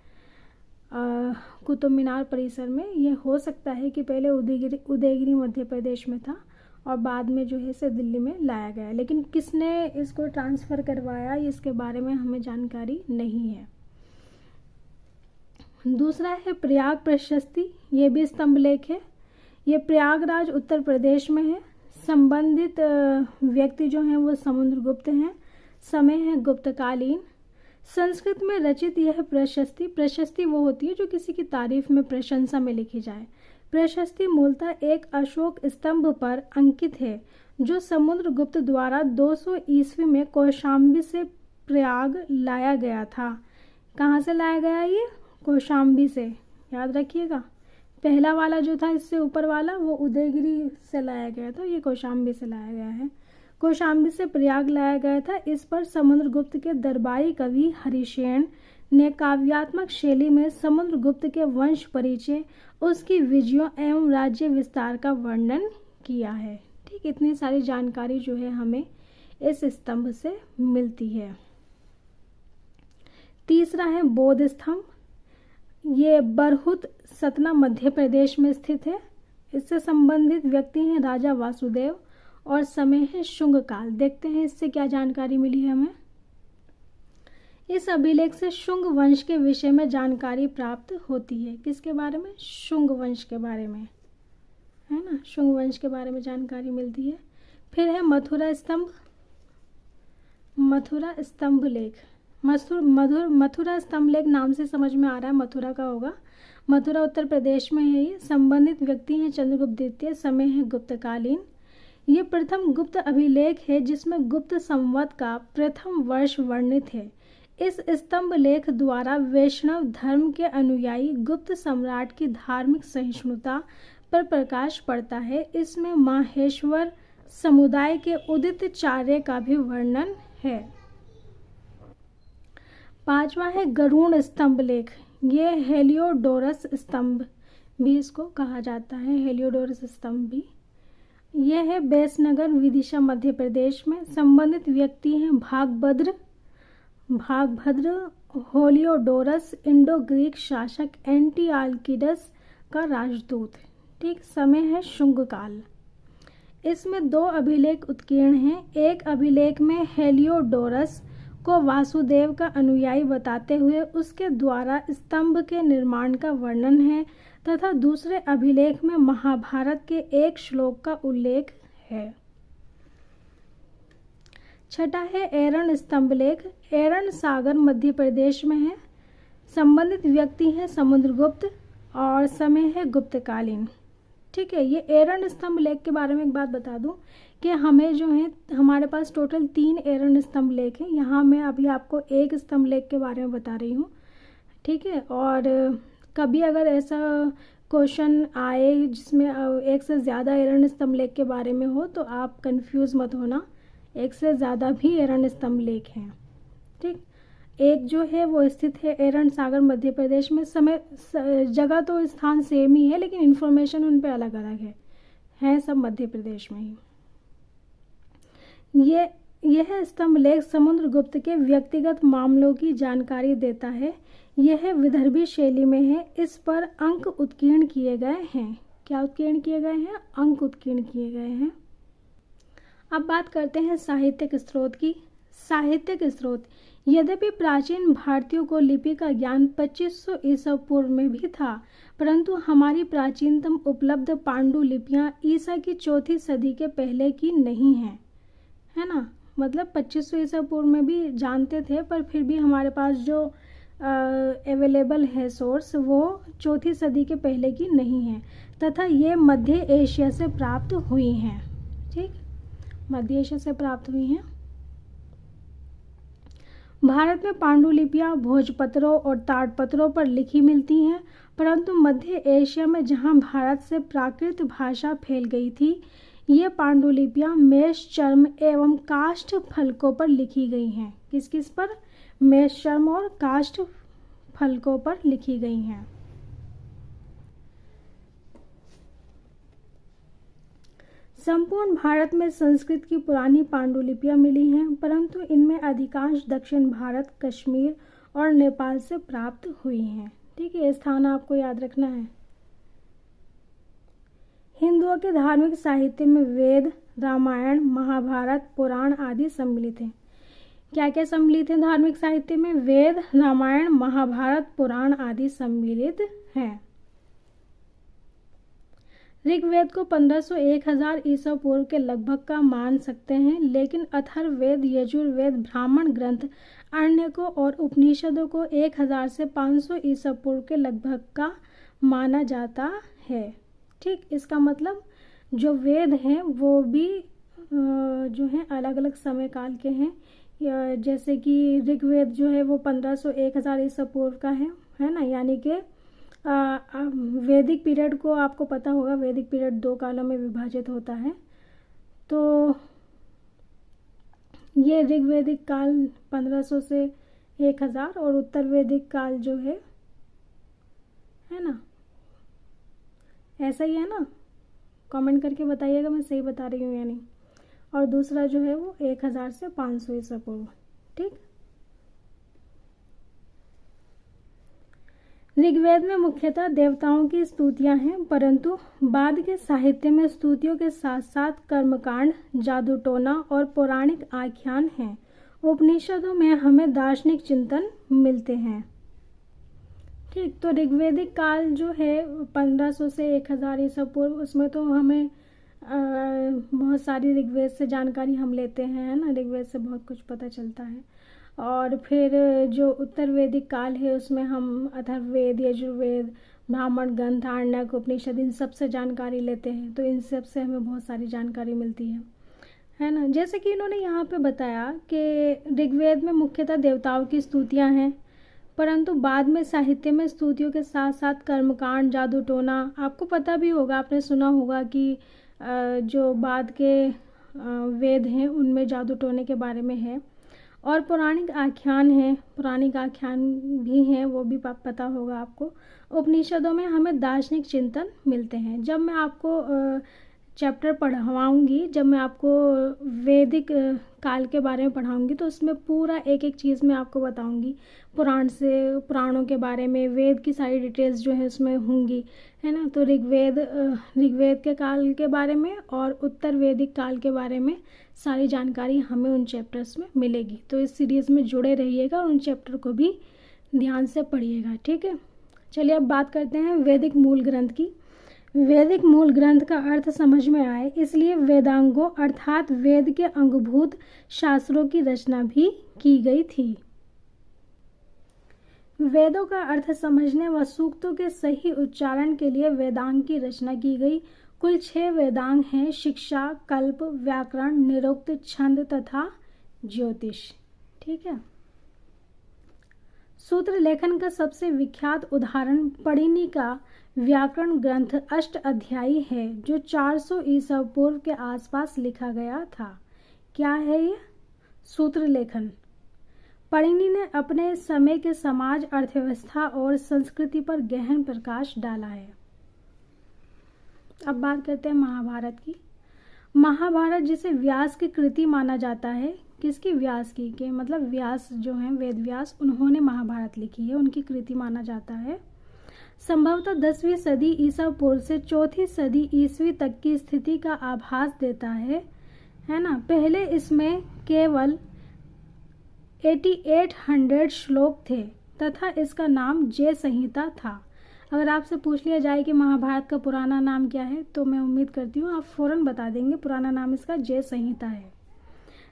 S1: कुतुब मीनार परिसर में, ये हो सकता है कि पहले उदयगिरी मध्य प्रदेश में था और बाद में जो है इसे दिल्ली में लाया गया, लेकिन किसने इसको ट्रांसफ़र करवाया इसके बारे में हमें जानकारी नहीं है। दूसरा है प्रयाग प्रशस्ति, ये भी स्तंभ लेख है। ये प्रयागराज उत्तर प्रदेश में है। संबंधित व्यक्ति जो हैं वो समुद्रगुप्त हैं। समय है गुप्तकालीन। संस्कृत में रचित यह प्रशस्ति वो होती है जो किसी की तारीफ में, प्रशंसा में लिखी जाए। प्रशस्ति मूलतः एक अशोक स्तंभ पर अंकित है जो समुद्रगुप्त द्वारा 200 ईस्वी में कौशाम्बी से प्रयाग लाया गया था। कहाँ से लाया गया ये? कौशाम्बी से, याद रखिएगा। पहला वाला जो था इससे ऊपर वाला वो उदयगिरी से लाया गया था, ये कौशाम्बी से लाया गया है। कौशाम्बी से प्रयाग लाया गया था। इस पर समुद्रगुप्त के दरबारी कवि हरिशेन ने काव्यात्मक शैली में समुद्रगुप्त के वंश परिचय, उसकी विजयों एवं राज्य विस्तार का वर्णन किया है। ठीक, इतनी सारी जानकारी जो है हमें इस स्तंभ से मिलती है। तीसरा है बौद्ध स्तंभ। ये बरहुत सतना मध्य प्रदेश में स्थित है। इससे संबंधित व्यक्ति हैं राजा वासुदेव और समय है शुंग काल। देखते हैं इससे क्या जानकारी मिली है हमें। इस अभिलेख से शुंग वंश के विषय में जानकारी प्राप्त होती है। किसके बारे में? शुंग वंश के बारे में, है ना। शुंग वंश के बारे में जानकारी मिलती है। फिर है मथुरा स्तंभ। मथुरा स्तंभ लेख। मथुरा स्तंभ लेख नाम से समझ में आ रहा है मथुरा का होगा। मथुरा उत्तर प्रदेश में है ये। संबंधित व्यक्ति हैं चंद्रगुप्त द्वितीय। समय है गुप्तकालीन। ये प्रथम गुप्त अभिलेख है जिसमें गुप्त संवत का प्रथम वर्ष वर्णित है। इस स्तंभ लेख द्वारा वैष्णव धर्म के अनुयायी गुप्त सम्राट की धार्मिक सहिष्णुता पर प्रकाश पड़ता है। इसमें माहेश्वर समुदाय के उदित चार्य का भी वर्णन है। पांचवा है गरुड़ स्तंभ लेख। ये हेलियोडोरस स्तंभ भी इसको कहा जाता है, हेलियोडोरस स्तंभ भी। यह है बैसनगर विदिशा मध्य प्रदेश में। संबंधित व्यक्ति हैं भागभद्र हेलियोडोरस इंडो ग्रीक शासक एंटिआल्किडस का राजदूत। ठीक, समय है शुंग काल। इसमें 2 अभिलेख उत्कीर्ण हैं। एक अभिलेख में हेलियोडोरस को वासुदेव का अनुयायी बताते हुए उसके द्वारा स्तंभ के निर्माण का वर्णन है तथा दूसरे अभिलेख में महाभारत के एक श्लोक का उल्लेख है। छठा है एरण स्तंभ लेख। एरण सागर मध्य प्रदेश में है। संबंधित व्यक्ति हैं समुद्रगुप्त और समय है गुप्तकालीन। ठीक है, ये एरण स्तंभ लेख के बारे में एक बात बता दूं कि हमें जो है हमारे पास टोटल 3 एरण स्तंभ लेख हैं। यहाँ मैं अभी आपको एक स्तंभ लेख के बारे में बता रही हूँ। ठीक है, और कभी अगर ऐसा क्वेश्चन आए जिसमें एक से ज़्यादा एरण स्तंभ लेख के बारे में हो तो आप कंफ्यूज मत होना, एक से ज़्यादा भी एरण स्तंभ लेख हैं। ठीक, एक जो है वो स्थित है एरण सागर मध्य प्रदेश में। समय जगह तो स्थान सेम ही है लेकिन इन्फॉर्मेशन उन पे अलग अलग है सब मध्य प्रदेश में ही। यह स्तंभ लेख समुद्रगुप्त के व्यक्तिगत मामलों की जानकारी देता है। यह विदर्भी शैली में है। इस पर अंक उत्कीर्ण किए गए हैं। क्या उत्कीर्ण किए गए हैं? अंक उत्कीर्ण किए गए हैं। अब बात करते हैं साहित्यिक स्रोत की। साहित्यिक स्रोत। यद्यपि प्राचीन भारतीयों को लिपि का ज्ञान 2500 ईसा पूर्व में भी था, परंतु हमारी प्राचीनतम उपलब्ध पांडुलिपियां ईसा की 4वीं सदी के पहले की नहीं हैं, है ना। मतलब 2500 ईसा पूर्व में भी जानते थे, पर फिर भी हमारे पास जो अवेलेबल है सोर्स वो 4वीं सदी के पहले की नहीं है तथा ये मध्य एशिया से प्राप्त हुई हैं। ठीक, मध्य एशिया से प्राप्त हुई हैं। भारत में पांडुलिपियां भोजपत्रों और ताड़पत्रों पर लिखी मिलती हैं, परंतु मध्य एशिया में जहां भारत से प्राकृत भाषा फैल गई थी, ये पांडुलिपियां मेष चर्म एवं काष्ठ फलकों पर लिखी गई हैं। किस किस पर? मेष चर्म और काष्ठ फलकों पर लिखी गई हैं। संपूर्ण भारत में संस्कृत की पुरानी पांडुलिपियां मिली हैं, परंतु इनमें अधिकांश दक्षिण भारत, कश्मीर और नेपाल से प्राप्त हुई हैं। ठीक है, स्थान आपको याद रखना है। हिंदुओं के धार्मिक साहित्य में वेद, रामायण, महाभारत, पुराण आदि सम्मिलित हैं। क्या क्या सम्मिलित हैं धार्मिक साहित्य में? वेद, रामायण, महाभारत, पुराण आदि सम्मिलित हैं। ऋग्वेद को 1500-1000 ईसा पूर्व के लगभग का मान सकते हैं, लेकिन अथर्ववेद, यजुर्वेद, ब्राह्मण ग्रंथ, आरण्यकों और उपनिषदों को 1000 से 500 ईसा पूर्व के लगभग का माना जाता है। ठीक, इसका मतलब जो वेद हैं वो भी जो हैं अलग अलग समय काल के हैं। जैसे कि ऋग्वेद जो है वो 1500-1000 ईसा पूर्व का है ना, यानी कि वैदिक पीरियड को आपको पता होगा, वैदिक पीरियड 2 कालों में विभाजित होता है। तो ये ऋग्वैदिक काल 1500 से 1000 और उत्तर वैदिक काल जो है ना, ऐसा ही है ना। कमेंट करके बताइएगा मैं सही बता रही हूँ या नहीं। और दूसरा जो है वो 1000 से 500 ईसा पूर्व। ठीक, ऋग्वेद में मुख्यतः देवताओं की स्तुतियां हैं, परंतु बाद के साहित्य में स्तुतियों के साथ साथ कर्मकांड, जादू टोना और पौराणिक आख्यान हैं। उपनिषदों में हमें दार्शनिक चिंतन मिलते हैं। ठीक, तो ऋग्वेदिक काल जो है 1500 से 1000 ईसा पूर्व, उसमें तो हमें बहुत सारी ऋग्वेद से जानकारी हम लेते हैं, है ना। ऋग्वेद से बहुत कुछ पता चलता है। और फिर जो उत्तर वैदिक काल है उसमें हम अथर्ववेद, यजुर्वेद, ब्राह्मण ग्रंथ, आरण्यक, उपनिषद, इन सब से जानकारी लेते हैं। तो इन सब से हमें बहुत सारी जानकारी मिलती है ना। जैसे कि इन्होंने यहाँ पे बताया कि ऋग्वेद में मुख्यतः देवताओं की स्तुतियाँ हैं, परंतु बाद में साहित्य में स्तुतियों के साथ साथ कर्मकांड, जादू टोना, आपको पता भी होगा, आपने सुना होगा कि जो बाद के वेद हैं उनमें जादू टोने के बारे में है। और पौराणिक आख्यान हैं, पौराणिक आख्यान भी हैं, वो भी पता होगा आपको। उपनिषदों में हमें दार्शनिक चिंतन मिलते हैं। जब मैं आपको चैप्टर पढ़ाऊँगी, जब मैं आपको वैदिक काल के बारे में पढ़ाऊँगी, तो उसमें पूरा एक एक चीज़ मैं आपको बताऊँगी। पुराणों के बारे में, वेद की सारी डिटेल्स जो है उसमें होंगी, है ना। तो ऋग्वेद के काल के बारे में और उत्तर वैदिक काल के बारे में सारी जानकारी हमें उन चैप्टर्स में मिलेगी। तो इस सीरीज़ में जुड़े रहिएगा और उन चैप्टर को भी ध्यान से पढ़िएगा। ठीक है, चलिए अब बात करते हैं वैदिक मूल ग्रंथ की। वैदिक मूल ग्रंथ का अर्थ समझ में आए इसलिए वेदांगों अर्थात वेद के अंगभूत शास्त्रों की रचना भी की गई थी। वेदों का अर्थ समझने व सूक्तों के सही उच्चारण के लिए वेदांग की रचना की गई। कुल 6 वेदांग हैं: शिक्षा, कल्प, व्याकरण, निरुक्त, छंद तथा ज्योतिष। ठीक है, सूत्र लेखन का सबसे विख्यात उदाहरण पणिनि का व्याकरण ग्रंथ अष्टाध्यायी है, जो 400 ईसा पूर्व के आसपास लिखा गया था। क्या है ये? सूत्र लेखन। पणिनि ने अपने समय के समाज, अर्थव्यवस्था और संस्कृति पर गहन प्रकाश डाला है। अब बात करते हैं महाभारत की। महाभारत जिसे व्यास की कृति माना जाता है, किसकी? व्यास की, के मतलब व्यास जो हैं वेद व्यास, उन्होंने महाभारत लिखी है, उनकी कृति माना जाता है। संभवतः 10वीं सदी ईसा पूर्व से 4वीं सदी ईस्वी तक की स्थिति का आभास देता है ना। पहले इसमें केवल 8800 श्लोक थे तथा इसका नाम जय संहिता था। अगर आपसे पूछ लिया जाए कि महाभारत का पुराना नाम क्या है, तो मैं उम्मीद करती हूँ आप फौरन बता देंगे पुराना नाम इसका जय संहिता है,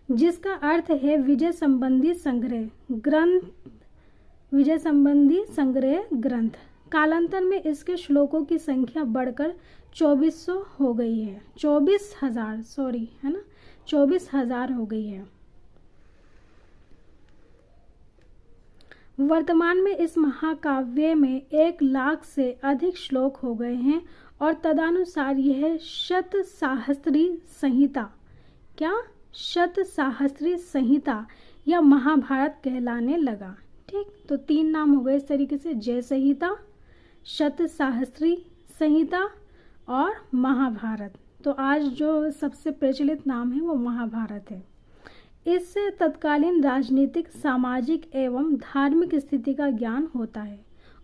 S1: जिसका अर्थ है विजय संबंधी संग्रह ग्रंथ। विजय संबंधी संग्रह ग्रंथ। कालांतर में इसके श्लोकों की संख्या बढ़कर 2400 हो गई है। 24,000 सॉरी, है ना, 24,000 हो गई है। वर्तमान में इस महाकाव्य में 1 लाख से अधिक श्लोक हो गए हैं और तदनुसार यह शतसाहस्त्री संहिता, क्या? शतसाहस्त्री संहिता या महाभारत कहलाने लगा। ठीक, तो 3 नाम हो गए इस तरीके से: जय संहिता, शतसाहस्त्री संहिता और महाभारत। तो आज जो सबसे प्रचलित नाम है वो महाभारत है। इससे तत्कालीन राजनीतिक, सामाजिक एवं धार्मिक स्थिति का ज्ञान होता है।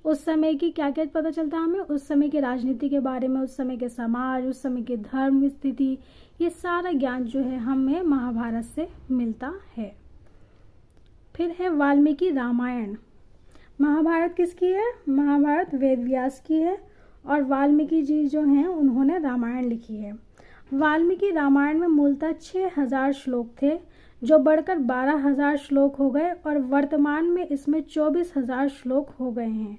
S1: उस समय की क्या क्या पता चलता है हमें? उस समय की राजनीति के बारे में, उस समय के समाज, उस समय की धर्म स्थिति, ये सारा ज्ञान जो है हमें महाभारत से मिलता है। फिर है वाल्मीकि रामायण। महाभारत किसकी है? महाभारत वेद व्यास की है और वाल्मीकि जी जो हैं उन्होंने रामायण लिखी है। वाल्मीकि रामायण में मूलतः 6000 श्लोक थे, जो बढ़कर 12000 श्लोक हो गए और वर्तमान में इसमें 24000 श्लोक हो गए हैं।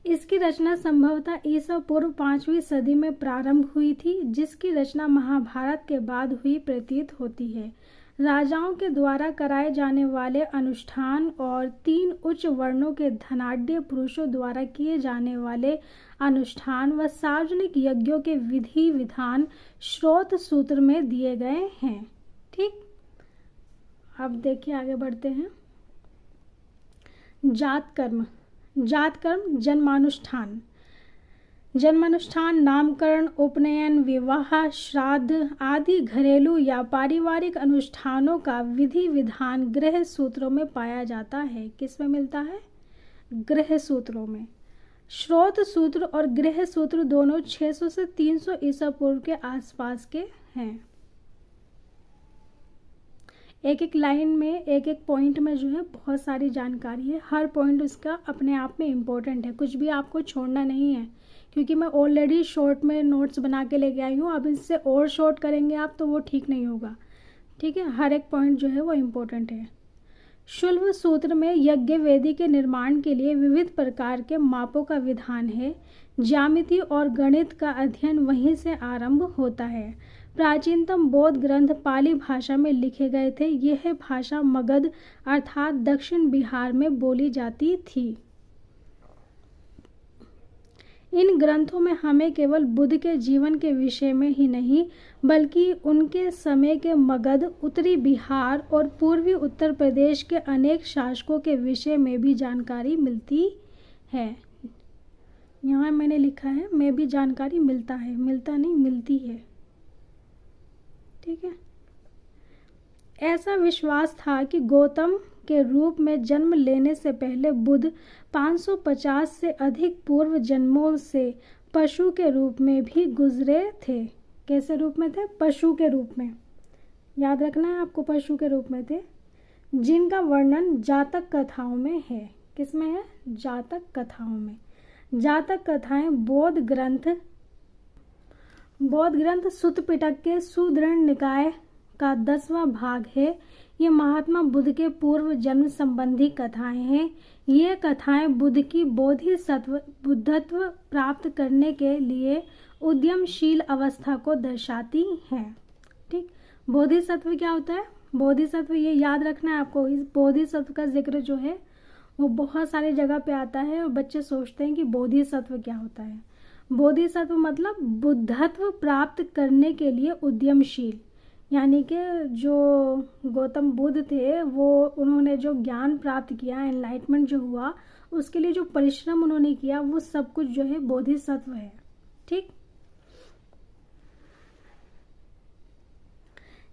S1: इसकी रचना संभवतः ईसा पूर्व 5वीं सदी में प्रारंभ हुई थी, जिसकी रचना महाभारत के बाद हुई प्रतीत होती है। राजाओं के द्वारा कराए जाने वाले अनुष्ठान और 3 उच्च वर्णों के धनाढ्य पुरुषों द्वारा किए जाने वाले अनुष्ठान व सार्वजनिक यज्ञों के विधि विधान स्रोत सूत्र में दिए गए हैं। ठीक, अब देखिए आगे बढ़ते हैं। जात कर्म जन्मानुष्ठान, नामकरण, उपनयन, विवाह, श्राद्ध आदि घरेलू या पारिवारिक अनुष्ठानों का विधि विधान गृह सूत्रों में पाया जाता है। किस में मिलता है? गृह सूत्रों में। स्रोत सूत्र और गृह सूत्र दोनों 600 से 300 ईसा पूर्व के आसपास के हैं। एक एक लाइन में, एक एक पॉइंट में जो है बहुत सारी जानकारी है। हर पॉइंट उसका अपने आप में इम्पोर्टेंट है, कुछ भी आपको छोड़ना नहीं है, क्योंकि मैं ऑलरेडी शॉर्ट में नोट्स बना के लेके आई हूँ। अब इससे और शॉर्ट करेंगे आप तो वो ठीक नहीं होगा। ठीक है, हर एक पॉइंट जो है वो इम्पोर्टेंट है। शुल्ब सूत्र में यज्ञ वेदी के निर्माण के लिए विविध प्रकार के मापों का विधान है। ज्यामिति और गणित का अध्ययन वहीं से आरंभ होता है। प्राचीनतम बौद्ध ग्रंथ पाली भाषा में लिखे गए थे। यह भाषा मगध अर्थात दक्षिण बिहार में बोली जाती थी। इन ग्रंथों में हमें केवल बुद्ध के जीवन के विषय में ही नहीं, बल्कि उनके समय के मगध, उत्तरी बिहार और पूर्वी उत्तर प्रदेश के अनेक शासकों के विषय में भी जानकारी मिलती है। यहाँ मैंने लिखा है में भी जानकारी मिलता है, मिलता नहीं, मिलती है। ठीक है, ऐसा विश्वास था कि गौतम के रूप में जन्म लेने से पहले बुद्ध 550 से अधिक पूर्व जन्मों से पशु के रूप में भी गुजरे थे। कैसे रूप में थे? पशु के रूप में। याद रखना है आपको, पशु के रूप में थे, जिनका वर्णन जातक कथाओं में है। किसमें है? जातक कथाओं में। जातक कथाएं बौद्ध ग्रंथ सुत्त पिटक के सुदृढ़ निकाय का 10वां भाग है। ये महात्मा बुद्ध के पूर्व जन्म संबंधी कथाएं हैं। ये कथाएं बुद्ध की बुद्धत्व प्राप्त करने के लिए उद्यमशील अवस्था को दर्शाती हैं। ठीक, बोधिसत्व क्या होता है? बोधिसत्व, ये याद रखना है आपको। इस बोधिसत्व का जिक्र जो है वो बहुत सारी जगह पे आता है और बच्चे सोचते हैं कि बोधिसत्व क्या होता है। बोधिसत्व मतलब बुद्धत्व प्राप्त करने के लिए उद्यमशील, यानी कि जो गौतम बुद्ध थे वो उन्होंने जो ज्ञान प्राप्त किया, एनलाइटमेंट जो हुआ, उसके लिए जो परिश्रम उन्होंने किया, वो सब कुछ जो है बोधिसत्व है। ठीक,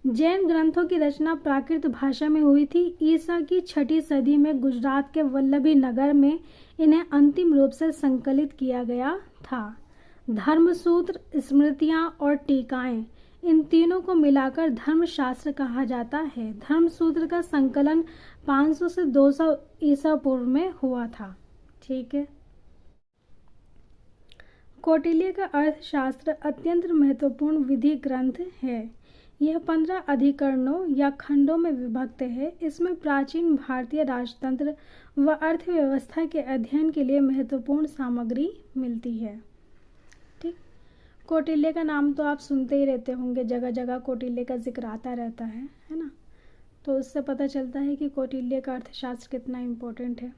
S1: जैन ग्रंथों की रचना प्राकृत भाषा में हुई थी। ईसा की 6ठी सदी में गुजरात के वल्लभी नगर में इन्हें अंतिम रूप से संकलित किया गया था। धर्मसूत्र, स्मृतियां और टीकाएं, इन तीनों को मिलाकर धर्मशास्त्र कहा जाता है। धर्मसूत्र का संकलन 500 से 200 ईसा पूर्व में हुआ था। ठीक है, कौटिल्य का अर्थशास्त्र अत्यंत महत्वपूर्ण विधि ग्रंथ है। यह 15 अधिकरणों या खंडों में विभक्त है। इसमें प्राचीन भारतीय राजतंत्र व अर्थव्यवस्था के अध्ययन के लिए महत्वपूर्ण सामग्री मिलती है। ठीक, कौटिल्य का नाम तो आप सुनते ही रहते होंगे, जगह जगह कौटिल्य का जिक्र आता रहता है ना। तो उससे पता चलता है कि कौटिल्य का अर्थशास्त्र कितना इम्पोर्टेंट है।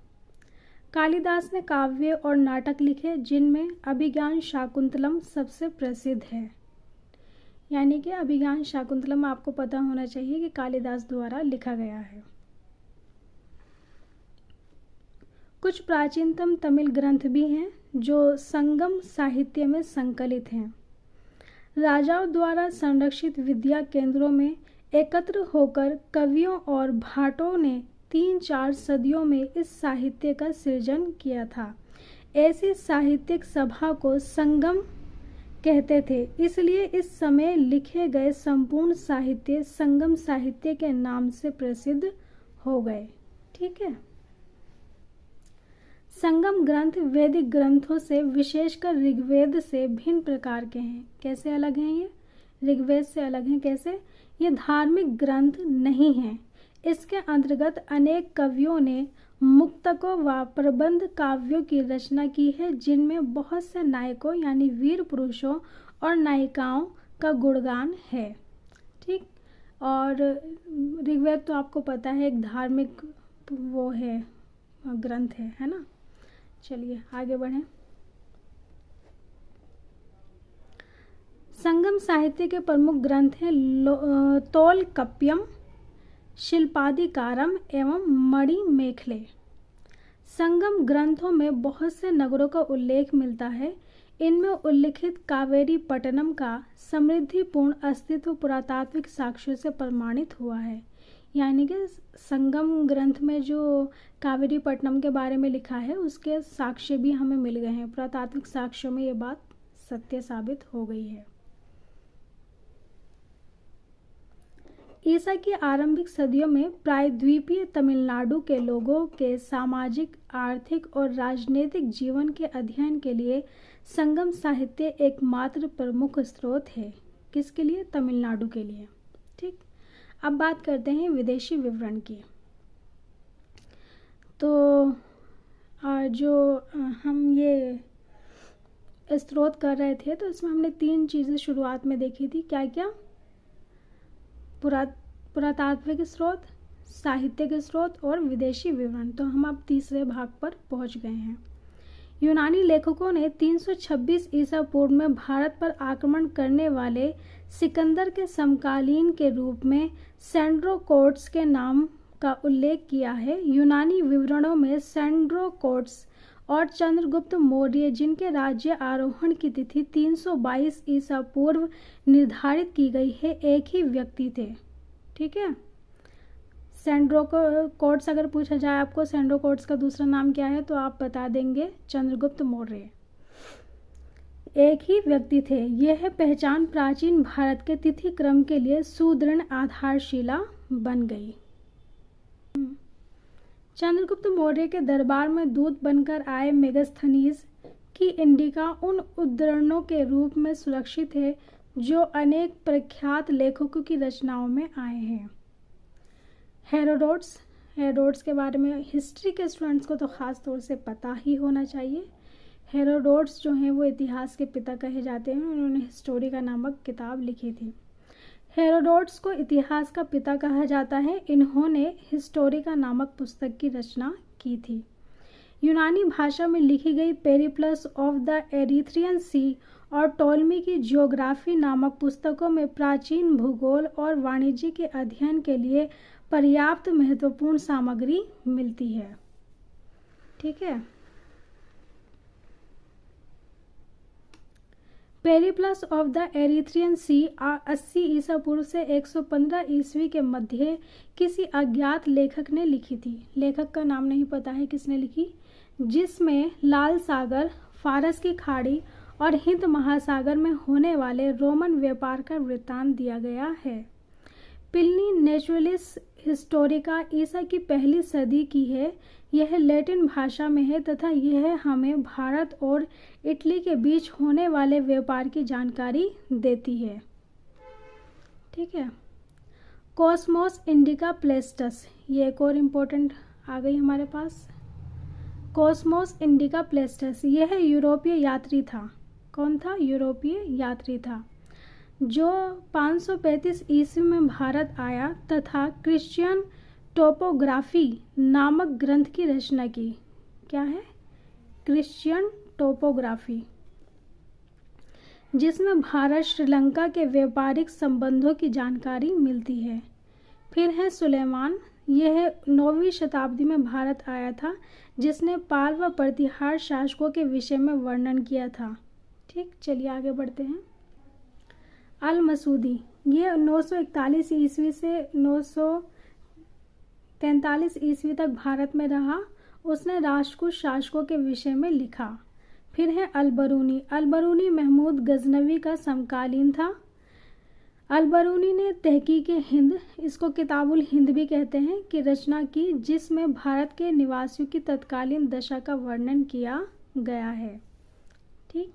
S1: कालिदास ने काव्य और नाटक लिखे, जिनमें अभिज्ञान शाकुंतलम सबसे प्रसिद्ध है। यानी कि अभिज्ञान शाकुंतलम आपको पता होना चाहिए कि कालिदास द्वारा लिखा गया है। कुछ प्राचीनतम तमिल ग्रंथ भी हैं जो संगम साहित्य में संकलित हैं। राजाओं द्वारा संरक्षित विद्या केंद्रों में एकत्र होकर कवियों और भाटों ने 3-4 सदियों में इस साहित्य का सृजन किया था। ऐसी साहित्यिक सभा को संगम कहते थे, इसलिए इस समय लिखे गए संपूर्ण साहित्य संगम साहित्य के नाम से प्रसिद्ध हो गए। ठीक है, संगम ग्रंथ वैदिक ग्रंथों से विशेषकर ऋग्वेद से भिन्न प्रकार के हैं। कैसे अलग हैं ये? ऋग्वेद से अलग हैं। कैसे? ये धार्मिक ग्रंथ नहीं हैं। इसके अंतर्गत अनेक कवियों ने मुक्तकों व प्रबंध काव्यों की रचना की है, जिनमें बहुत से नायकों यानी वीर पुरुषों और नायिकाओं का गुणगान है। ठीक। और ऋग्वेद तो आपको पता है एक धार्मिक वो है, ग्रंथ है ना। चलिए आगे बढ़ें। संगम साहित्य के प्रमुख ग्रंथ हैं तोलकप्पियम, शिल्पादिकारम एवं मणिमेखले। संगम ग्रंथों में बहुत से नगरों का उल्लेख मिलता है। इनमें उल्लिखित कावेरी पट्टनम का समृद्धिपूर्ण अस्तित्व पुरातात्विक साक्ष्यों से प्रमाणित हुआ है। यानी कि संगम ग्रंथ में जो कावेरी पट्टनम के बारे में लिखा है उसके साक्ष्य भी हमें मिल गए हैं। पुरातात्विक साक्ष्यों में ये बात सत्य साबित हो गई है। ईसा की आरंभिक सदियों में प्रायद्वीपीय तमिलनाडु के लोगों के सामाजिक, आर्थिक और राजनीतिक जीवन के अध्ययन के लिए संगम साहित्य एकमात्र प्रमुख स्रोत है। किसके लिए? तमिलनाडु के लिए। ठीक। अब बात करते हैं विदेशी विवरण की। तो जो हम ये स्रोत कर रहे थे तो इसमें हमने 3 चीज़ें शुरुआत में देखी थी। क्या क्या? पुरातात्विक स्रोत, साहित्यिक स्रोत और विदेशी विवरण। तो हम अब तीसरे भाग पर पहुंच गए हैं। यूनानी लेखकों ने 326 ईसा पूर्व में भारत पर आक्रमण करने वाले सिकंदर के समकालीन के रूप में सेंड्रोकोट्स के नाम का उल्लेख किया है। यूनानी विवरणों में सेंड्रोकोट्स और चंद्रगुप्त मौर्य, जिनके राज्य आरोहण की तिथि 322 ईसा पूर्व निर्धारित की गई है, एक ही व्यक्ति थे। ठीक है। सेंड्रोकोट्स अगर पूछा जाए आपको सेंड्रोकोट्स का दूसरा नाम क्या है तो आप बता देंगे चंद्रगुप्त मौर्य। एक ही व्यक्ति थे। यह पहचान प्राचीन भारत के तिथि क्रम के लिए सुदृढ़ आधारशिला बन गई। चंद्रगुप्त मौर्य के दरबार में दूत बनकर आए मेगास्थनीज की इंडिका उन उद्धरणों के रूप में सुरक्षित है जो अनेक प्रख्यात लेखकों की रचनाओं में आए हैं। हेरोडोट्स के बारे में हिस्ट्री के स्टूडेंट्स को तो ख़ास तौर से पता ही होना चाहिए। हेरोडोट्स जो हैं वो इतिहास के पिता कहे जाते हैं। उन्होंने हिस्टोरिका नामक किताब लिखी थी। हेरोडोट्स को इतिहास का पिता कहा जाता है। इन्होंने हिस्टोरिका नामक पुस्तक की रचना की थी। यूनानी भाषा में लिखी गई पेरिप्लस ऑफ द एरिथ्रियन सी और टोलमी की जियोग्राफी नामक पुस्तकों में प्राचीन भूगोल और वाणिज्य के अध्ययन के लिए पर्याप्त महत्वपूर्ण सामग्री मिलती है। ठीक है। पेरिप्लस ऑफ द एरिथ्रियन सी 80 ईसा पूर्व से 115 ईस्वी के मध्य किसी अज्ञात लेखक ने लिखी थी। लेखक का नाम नहीं पता है किसने लिखी, जिसमें लाल सागर, फारस की खाड़ी और हिंद महासागर में होने वाले रोमन व्यापार का वृत्तांत दिया गया है। प्लिनी नेचुरलिस हिस्टोरिका ईसा की पहली सदी की है। यह लैटिन भाषा में है तथा यह हमें भारत और इटली के बीच होने वाले व्यापार की जानकारी देती है। ठीक है। कॉस्मोस इंडिका प्लेस्टस, ये एक और इम्पोर्टेंट आ गई हमारे पास। कॉस्मोस इंडिका प्लेस्टस यह यूरोपीय यात्री था। कौन था? यूरोपीय यात्री था जो 535 ईस्वी में भारत आया तथा क्रिश्चियन टोपोग्राफी नामक ग्रंथ की रचना की। क्या है? क्रिश्चियन टोपोग्राफी, जिसमें भारत श्रीलंका के व्यापारिक संबंधों की जानकारी मिलती है। फिर है सुलेमान, यह 9वीं शताब्दी में भारत आया था, जिसने पाल व प्रतिहार शासकों के विषय में वर्णन किया था। ठीक, चलिए आगे बढ़ते हैं। अल मसूदी, यह 941 ईस्वी से 943 ईस्वी तक भारत में रहा। उसने राष्ट्रकूट शासकों के विषय में लिखा। फिर है अलबरूनी, अलबरूनी महमूद गजनवी का समकालीन था। अल-बरूनी ने तहकीक-ए-हिंद, इसको किताबुल हिंद भी कहते हैं, की रचना की, जिसमें भारत के निवासियों की तत्कालीन दशा का वर्णन किया गया है। ठीक,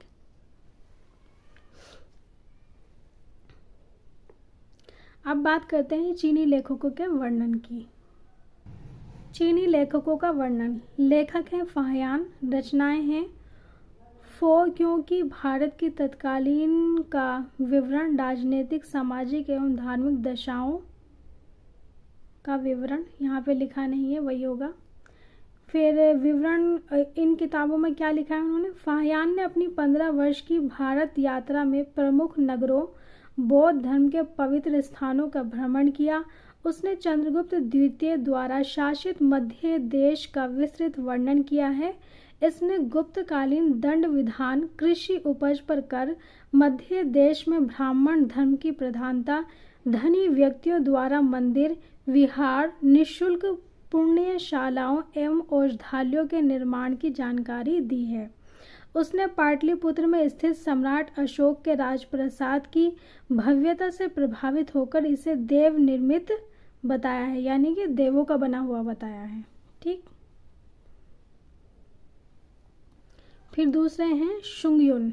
S1: अब बात करते हैं चीनी लेखकों के वर्णन की। चीनी लेखकों का वर्णन। लेखक हैं फाहियान। रचनाएं हैं फो, क्योंकि भारत की तत्कालीन का विवरण, राजनीतिक, सामाजिक एवं धार्मिक दशाओं का विवरण यहाँ पे लिखा नहीं है, वही होगा। फिर विवरण इन किताबों में क्या लिखा है उन्होंने। फाहियान ने अपनी 15 वर्ष की भारत यात्रा में प्रमुख नगरों, बौद्ध धर्म के पवित्र स्थानों का भ्रमण किया। उसने चंद्रगुप्त द्वितीय द्वारा शासित मध्य देश का विस्तृत वर्णन किया है। इसने गुप्तकालीन दंड विधान, कृषि उपज पर कर, मध्य देश में ब्राह्मण धर्म की प्रधानता, धनी व्यक्तियों द्वारा मंदिर, विहार, निःशुल्क पुण्यशालाओं एवं औषधालयों के निर्माण की जानकारी दी है। उसने पाटलिपुत्र में स्थित सम्राट अशोक के राजप्रासाद की भव्यता से प्रभावित होकर इसे देव निर्मित बताया है, यानी कि देवों का बना हुआ बताया है। ठीक, फिर दूसरे हैं शुंगयुन।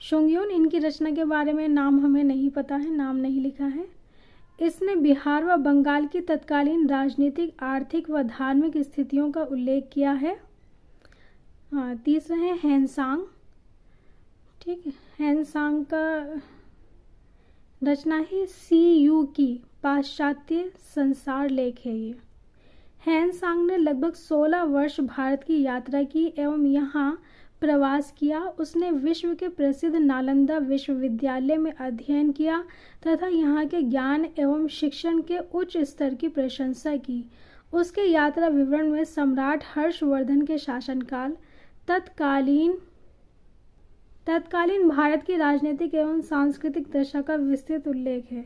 S1: शुंगयुन, इनकी रचना के बारे में नाम हमें नहीं पता है, नाम नहीं लिखा है। इसने बिहार व बंगाल की तत्कालीन राजनीतिक, आर्थिक व धार्मिक स्थितियों का उल्लेख किया है। हाँ, तीसरा है हैंसांग। ठीक है, हैंसांग का रचना है CU की पाश्चात्य संसार लेख है ये। हैंसांग ने लगभग 16 वर्ष भारत की यात्रा की एवं यहाँ प्रवास किया। उसने विश्व के प्रसिद्ध नालंदा विश्वविद्यालय में अध्ययन किया तथा यहाँ के ज्ञान एवं शिक्षण के उच्च स्तर की प्रशंसा की। उसके यात्रा विवरण में सम्राट हर्षवर्धन के शासनकाल, तत्कालीन भारत की राजनीतिक एवं सांस्कृतिक दशा का विस्तृत उल्लेख है।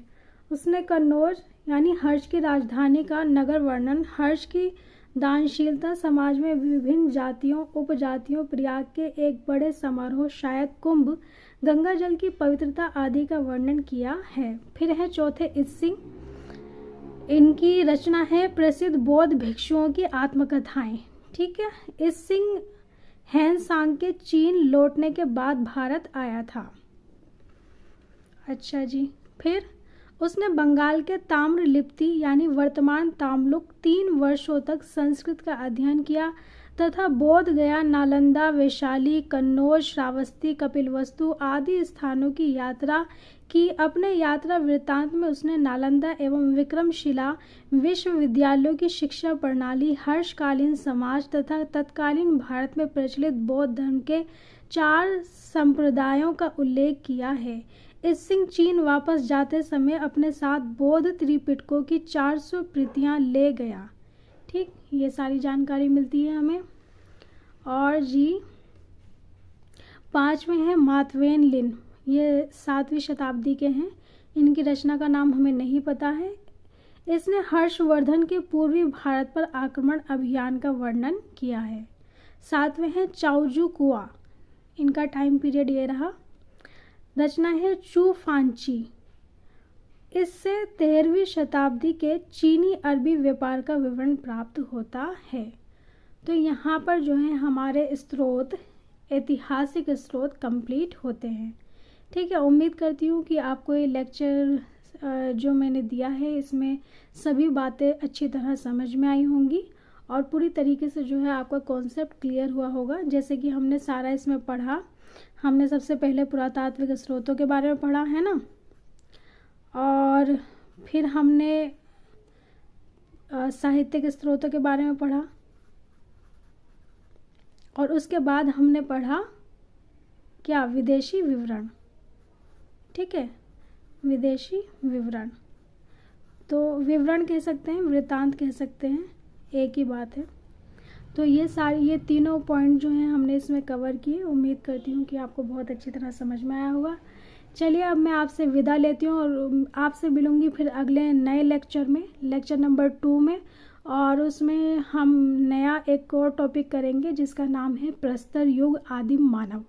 S1: उसने कन्नौज यानी हर्ष की राजधानी का नगर वर्णन, हर्ष की दानशीलता, समाज में विभिन्न जातियों, उपजातियों, प्रयाग के एक बड़े समारोह, शायद कुंभ, गंगा जल की पवित्रता आदि का वर्णन किया है। फिर है चौथे इत्सिंग। इनकी रचना है प्रसिद्ध बौद्ध भिक्षुओं की आत्मकथाएं। ठीक है, इत्सिंग हैंसांग के चीन लौटने के बाद भारत आया था। अच्छा जी, फिर उसने बंगाल के ताम्रलिप्ति यानी वर्तमान ताम्लुक 3 वर्षों तक संस्कृत का अध्ययन किया तथा बोध गया, नालंदा, वैशाली, कन्नौज, श्रावस्ती, कपिलवस्तु आदि स्थानों की यात्रा की। अपने यात्रा वृत्तांत में उसने नालंदा एवं विक्रमशिला विश्वविद्यालयों की शिक्षा प्रणाली, हर्षकालीन समाज तथा तत्कालीन भारत में प्रचलित बौद्ध धर्म के 4 संप्रदायों का उल्लेख किया है। इत्सिंग चीन वापस जाते समय अपने साथ बौद्ध त्रिपिटकों की 400 प्रतियां ले गया। ठीक, ये सारी जानकारी मिलती है हमें। और जी 5वें हैं मातवेन लिन। ये 7वीं शताब्दी के हैं। इनकी रचना का नाम हमें नहीं पता है। इसने हर्षवर्धन के पूर्वी भारत पर आक्रमण अभियान का वर्णन किया है। 7वें हैं चाओजू कुआ। इनका टाइम पीरियड ये रहा। रचना है चू फांची। इससे 13वीं शताब्दी के चीनी अरबी व्यापार का विवरण प्राप्त होता है। तो यहाँ पर जो है हमारे स्रोत, ऐतिहासिक स्रोत कंप्लीट होते हैं। ठीक है, उम्मीद करती हूँ कि आपको ये लेक्चर जो मैंने दिया है इसमें सभी बातें अच्छी तरह समझ में आई होंगी और पूरी तरीके से जो है आपका कॉन्सेप्ट क्लियर हुआ होगा। जैसे कि हमने सारा इसमें पढ़ा, हमने सबसे पहले पुरातात्विक स्रोतों के बारे में पढ़ा है ना, और फिर हमने साहित्यिक स्रोतों के बारे में पढ़ा, और उसके बाद हमने पढ़ा क्या, विदेशी विवरण। ठीक है, विदेशी विवरण, तो विवरण कह सकते हैं, वृत्तांत कह सकते हैं, एक ही बात है। तो ये तीनों पॉइंट जो हैं हमने इसमें कवर किए। उम्मीद करती हूँ कि आपको बहुत अच्छी तरह समझ में आया होगा। चलिए अब मैं आपसे विदा लेती हूँ और आपसे मिलूँगी फिर अगले नए लेक्चर में, लेक्चर नंबर 2 में, और उसमें हम नया एक और टॉपिक करेंगे जिसका नाम है प्रस्तर युग आदिम मानव।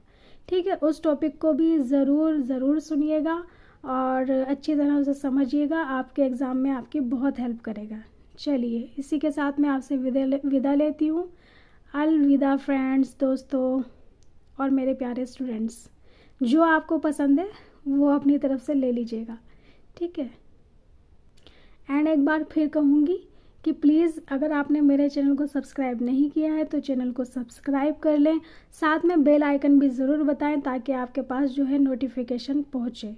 S1: ठीक है, उस टॉपिक को भी ज़रूर सुनिएगा और अच्छी तरह से समझिएगा, आपके एग्ज़ाम में आपकी बहुत हेल्प करेगा। चलिए, इसी के साथ मैं आपसे विदा लेती हूँ। अलविदा फ्रेंड्स, दोस्तों और मेरे प्यारे स्टूडेंट्स। जो आपको पसंद है वो अपनी तरफ से ले लीजिएगा, ठीक है। एंड एक बार फिर कहूँगी कि प्लीज़ अगर आपने मेरे चैनल को सब्सक्राइब नहीं किया है तो चैनल को सब्सक्राइब कर लें, साथ में बेल आइकन भी ज़रूर बताएं ताकि आपके पास जो है नोटिफिकेशन पहुँचे।